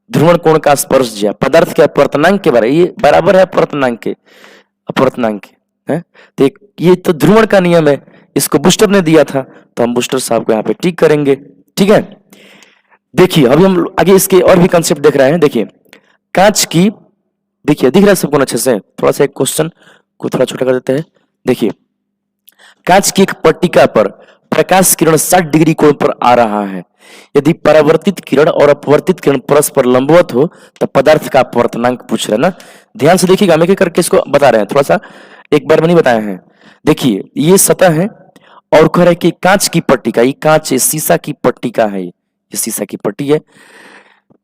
ध्रुवण कोण का स्पर्शज्या पदार्थ के अपवर्तनांक के बराबर, ये बराबर है अपवर्तनांक के है। तो ये तो ध्रुवण का नियम है, इसको बुस्टर ने दिया था, तो हम बुस्टर साहब को यहाँ पे टिक करेंगे, ठीक है। देखिए अभी हम आगे इसके और भी कंसेप्ट देख रहे हैं। देखिए कांच की, देखिए दिख रहा है सबको अच्छे से? थोड़ा सा एक क्वेश्चन को थोड़ा छोटा कर देते हैं। देखिए कांच की एक पट्टिका पर प्रकाश किरण 60 डिग्री कोण पर आ रहा है। यदि परावर्तित किरण और अपवर्तित किरण परस्पर लंबवत हो तो पदार्थ का अपवर्तनांक पूछ रहे ना। ध्यान से देखिएगा, हम एक करके इसको बता रहे हैं, थोड़ा सा एक बार में नहीं बताए हैं। देखिए ये सतह है और कह रहा है कि कांच की पट्टिका, ये कांच शीशा की पट्टिका है, ये शीशा की पट्टी है।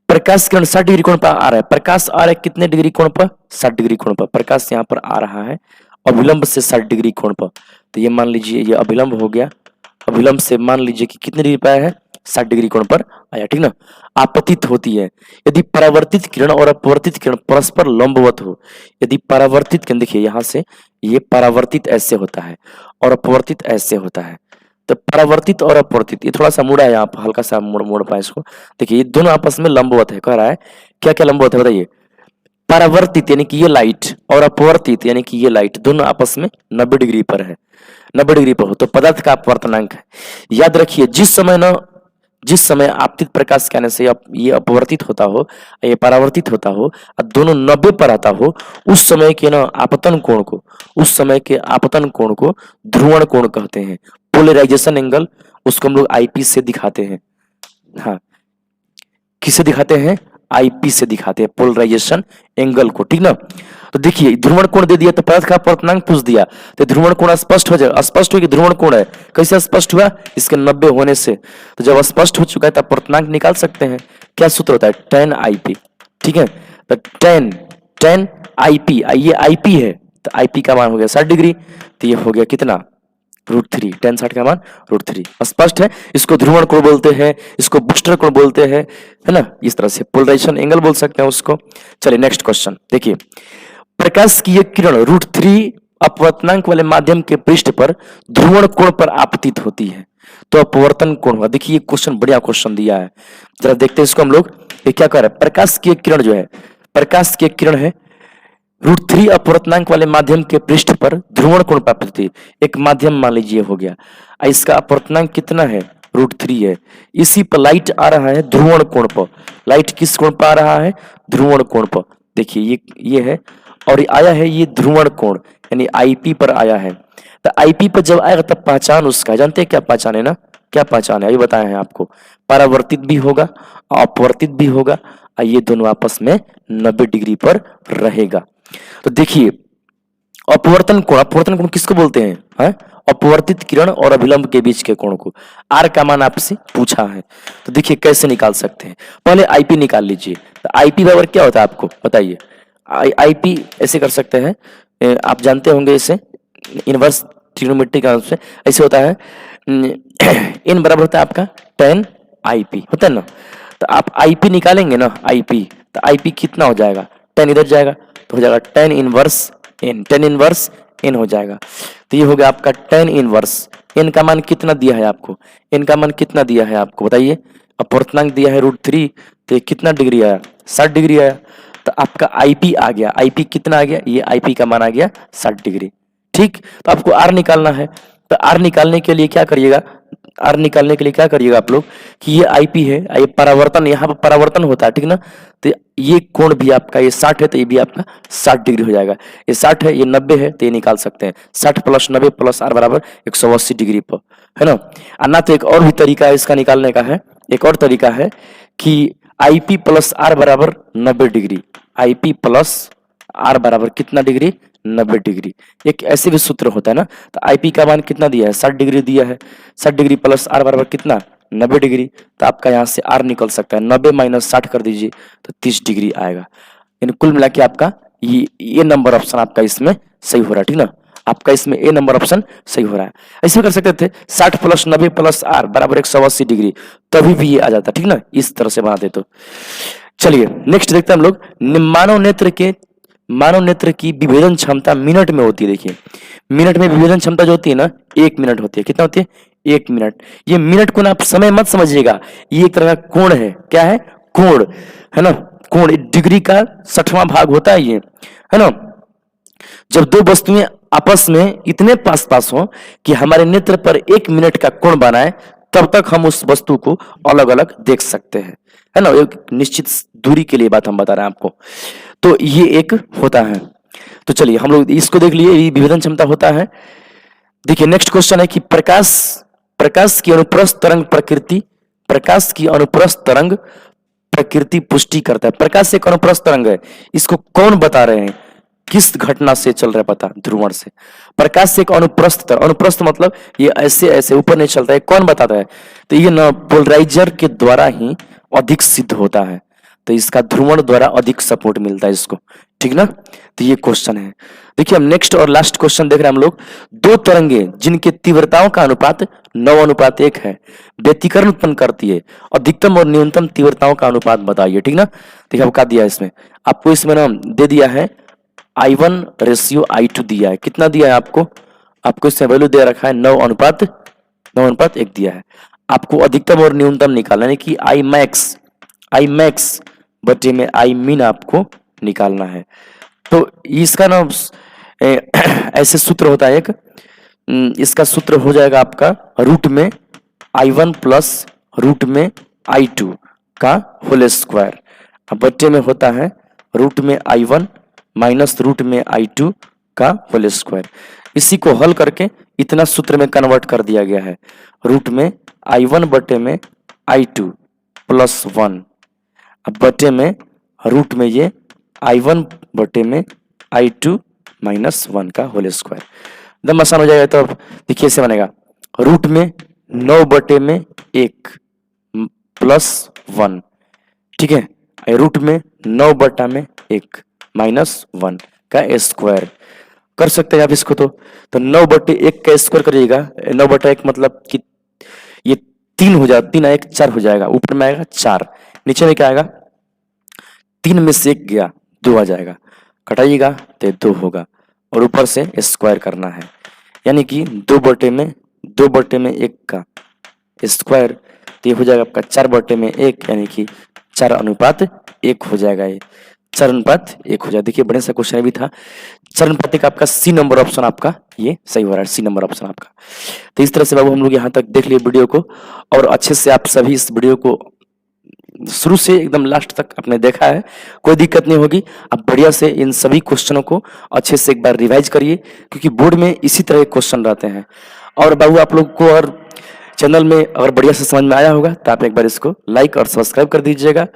प्रकाश किरण 60 डिग्री कोण पर आ रहा है। प्रकाश आ रहा है कितने डिग्री कोण पर? 60 डिग्री कोण पर। प्रकाश यहाँ पर आ रहा है अभिलंब से 60 डिग्री कोण पर। तो ये मान लीजिए ये अभिलंब हो गया, अभिलंब से मान लीजिए कि कितने डिग्री पर आया है? 60 डिग्री कोण पर आया, ठीक ना। आपतित होती है यदि परावर्तित किरण और अपवर्तित किरण परस्पर लंबवत हो। यदि परावर्तित किरण, देखिए यहाँ से ये परावर्तित ऐसे होता है और अपवर्तित ऐसे होता है। तो परावर्तित और अपवर्तित, ये थोड़ा सा मुड़ा है, आप हल्का सा मोड़ पाए इसको। देखिए ये दोनों आपस में लंबवत है, कह रहा है क्या क्या लंबवत है बताइए? परावर्तित यानी कि ये लाइट और अपवर्तित यानी कि ये लाइट, दोनों आपस में 90 डिग्री पर है। 90 डिग्री पर हो तो पदार्थ का अपवर्तनांक है। याद रखिए जिस समय आपतित प्रकाश के आने से ये अपवर्तित होता हो, ये परावर्तित होता हो और दोनों 90 पर आता हो, उस समय के ना आपतन कोण को ध्रुवण कोण कहते हैं। पोलराइजेशन एंगल, उसको हम लोग आईपी से दिखाते हैं। हाँ, किसे दिखाते हैं? आईपी से दिखाते हैं पोलराइजेशन एंगल को, ठीक ना। तो देखिए ध्रुवण कोण दे दिया तो पदार्थ का अपवर्तनांक पूछ दिया, तो ध्रुवण कोण स्पष्ट हो जाएगा। स्पष्ट हो कि ध्रुवण कोण है, कैसे स्पष्ट हुआ? इसके 90 होने से। तो जब स्पष्ट हो चुका है तो अपवर्तनांक निकाल सकते हैं। क्या सूत्र होता है? टेन आईपी, ठीक है। तो टेन आईपी, ये आईपी है तो आईपी का मान हो गया 60 डिग्री, तो ये हो गया कितना? √3। टेन 60 का मान √3। स्पष्ट है? इसको ध्रुवण कोण बोलते हैं, इसको बूस्टर कोण बोलते हैं, है ना। इस तरह से पोलराइजेशन एंगल बोल सकते हैं उसको। चलिए नेक्स्ट क्वेश्चन देखिए, प्रकाश की एक किरण √3 अपवर्तनांक वाले माध्यम के पृष्ठ पर ध्रुवण कोण पर आपतित होती है तो अपवर्तन कोण हुआ। देखिए ये क्वेश्चन बढ़िया क्वेश्चन दिया है, जरा देखते हैं इसको हम लोग। ये क्या कर रहा है? प्रकाश की एक किरण जो है, प्रकाश की एक किरण है, √3 अपवर्तनांक वाले माध्यम के पृष्ठ पर ध्रुवण कोण प्राप्त होती है। एक माध्यम मान लीजिए हो गया, इसका अपवर्तनांक कितना है? √3 है। इसी पर लाइट आ रहा है ध्रुवण कोण पर। लाइट किस कोण पर आ रहा है? ध्रुवण कोण पर। देखिए ये है, और ये आया है ये ध्रुवण कोण, यानी आईपी पर आया है। तो आईपी पर जब आएगा तब पहचान उसका, जानते हैं क्या पहचान है ना? क्या पहचान है अभी बताए हैं आपको? परावर्तित भी होगा, अपवर्तित भी होगा, और ये दोनों आपस में 90 डिग्री पर रहेगा। तो देखिए अपवर्तन कोण किसको बोलते हैं? है? अपवर्तित किरण और अभिलंब के बीच के कोण को। आर का मान आपसे पूछा है, तो देखिए कैसे निकाल सकते हैं। पहले आईपी निकाल लीजिए। तो आईपी बराबर क्या होता है आपको बताइए? आईपी ऐसे कर सकते हैं, आप जानते होंगे इसे, इनवर्स ट्रिग्नोमेट्री का से ऐसे होता है। इन बराबर होता है आपका टेन आईपी, होता है ना। तो आप आईपी निकालेंगे ना, आईपी, तो आईपी कितना हो जाएगा? टेन इधर जाएगा तो हो जाएगा टेन इनवर्स एन हो जाएगा। तो ये हो गया आपका टेन इनवर्स एन का मान कितना दिया है आपको? एन का मान कितना दिया है आपको बताइए? अपवर्तनांक दिया है √3, तो ये कितना डिग्री आया? 60 डिग्री आया। तो आपका आईपी आ गया, आईपी कितना आ गया? ये आईपी का मान आ गया 60 डिग्री, ठीक। तो आपको आर निकालना है, तो आर निकालने के लिए क्या करिएगा? आर निकालने के लिए क्या करिएगा आप लोग कि ये आईपी है, ये परावर्तन, यहाँ पर परावर्तन होता है, ठीक ना। तो ये कोण भी आपका, ये 60 है तो ये भी आपका 60 डिग्री हो जाएगा। ये 60 है, ये 90 है, तो ये निकाल सकते हैं। 60 + 90 + आर बराबर 180 डिग्री पर, है ना। और ना तो एक और भी तरीका है इसका निकालने का है, एक और तरीका है कि आईपी + आर बराबर 90 डिग्री। आईपी + आर बराबर कितना डिग्री? 90 डिग्री। एक ऐसे भी सूत्र होता है ना। तो आईपी का मान कितना दिया है? 60 डिग्री दिया है। 60 डिग्री + आर बराबर कितना? 90 डिग्री। तो आपका यहाँ से आर निकल सकता है, 90 - 60 कर दीजिए तो 30 डिग्री आएगा। यानी कुल मिला के आपका ये नंबर ऑप्शन आपका इसमें सही हो रहा है, ठीक ना। आपका इसमें ए नंबर ऑप्शन सही हो रहा है। ऐसे कर सकते थे 60 + 90 + आर बराबर 180 डिग्री, तभी भी ये आ जाता, ठीक ना। इस तरह से बनाते तो। चलिए नेक्स्ट देखते हैं हम लोग। मानव नेत्र की विभेदन क्षमता मिनट में होती है। देखिए मिनट में विभेदन क्षमता जो होती है ना, 1 मिनट होती है। कितना होती है? 1 मिनट। ये मिनट को ना आप समय मत समझिएगा, ये एक तरह का कोण है। क्या है? कोण, है ना। कोण डिग्री का 60वां भाग होता है ये, है ना। जब दो वस्तुएं आपस में इतने पास पास हो कि हमारे नेत्र पर 1 मिनट का कोण बनाए, तब तक हम उस वस्तु को अलग अलग देख सकते हैं, है ना। एक निश्चित दूरी के लिए बात हम बता रहे हैं आपको। तो ये एक होता है। तो चलिए हम लोग इसको देख लिए, ये विभेदन क्षमता होता है। देखिए नेक्स्ट क्वेश्चन है कि प्रकाश की अनुप्रस्थ तरंग प्रकृति, प्रकाश की अनुप्रस्थ तरंग प्रकृति पुष्टि करता है। प्रकाश एक अनुप्रस्थ तरंग है, इसको कौन बता रहे हैं? किस घटना से चल रहा है पता? ध्रुवण से। प्रकाश एक अनुप्रस्थ तरंग, अनुप्रस्थ मतलब ये ऐसे ऐसे ऊपर नहीं चलता है, कौन बताता है? तो ये ना पोलराइजर के द्वारा ही अधिक सिद्ध होता है, तो इसका ध्रुवण द्वारा अधिक सपोर्ट मिलता है इसको, ठीक ना। तो ये क्वेश्चन है। देखिए हम नेक्स्ट और लास्ट क्वेश्चन देख रहे हैं हम लोग। दो तरंगे जिनके तीव्रताओं का अनुपात 9:1 है, व्यतिकरण उत्पन्न करती है, अधिकतम और न्यूनतम तीव्रताओं का अनुपात बताइए, ठीक ना। देखिए अब क्या दिया है इसमें आपको? इसमें ना दे दिया है I1:I2 दिया है। कितना दिया है आपको? आपको इसमें वैल्यू दे रखा है 9:1 दिया है। आपको अधिकतम और न्यूनतम निकालना है कि आई मैक्स बटे में आई मीन आपको निकालना है। तो इसका ना ऐसे सूत्र होता है एक, इसका सूत्र हो जाएगा आपका रूट में I1 + रूट में I2 का होल स्क्वायर, बटे में होता है रूट में I1 माइनस रूट में I2 का होल स्क्वायर। इसी को हल करके इतना सूत्र में कन्वर्ट कर दिया गया है, रूट में I1 बटे में I2 + 1 बटे में रूट में ये I1 बटे में I2 - 1 का होल स्क्वायर। एकदम आसान हो जाएगा। तो अब देखिए ऐसे बनेगा, रूट में 9 बटे में 1 + 1 ठीक है। रूट में 9/1 -1 का स्क्वायर कर सकते हैं आप इसको। तो 9/1 का स्क्वायर करिएगा, 9/1 मतलब कि ये 3 हो जाएगा, 3 1 4 हो जाएगा, ऊपर में आएगा 4, नीचे में क्या आएगा, 3 में से 1 गया 2 आ जाएगा, घटाइएगा तो 2 होगा और ऊपर से स्क्वायर करना है, यानी कि 2/1 का स्क्वायर, तो ये हो जाएगा आपका 4/1, यानी कि 4:1 हो जाएगा। ये 4:1 हो जाएगा। देखिए बड़े सा क्वेश्चन भी था। 4:1 आपका सी नंबर ऑप्शन आपका ये सही हो रहा है, सी नंबर ऑप्शन आपका। तो इस तरह से बाबू हम लोग यहाँ तक देख लिए वीडियो को, और अच्छे से आप सभी इस वीडियो को शुरू से एकदम लास्ट तक आपने देखा है, कोई दिक्कत नहीं होगी। आप बढ़िया से इन सभी क्वेश्चनों को अच्छे से एक बार रिवाइज करिए, क्योंकि बोर्ड में इसी तरह के क्वेश्चन रहते हैं। और बाबू आप लोग को और चैनल में अगर बढ़िया से समझ में आया होगा तो आप एक बार इसको लाइक और सब्सक्राइब कर दीजिएगा।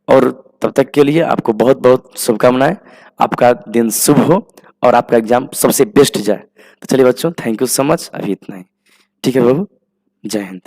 और तब तक के लिए आपको बहुत बहुत शुभकामनाएं। आपका दिन शुभ हो और आपका एग्जाम सबसे बेस्ट जाए। तो चलिए बच्चों, थैंक यू सो मच। अभी इतना ही, ठीक है बाबू, जय हिंद।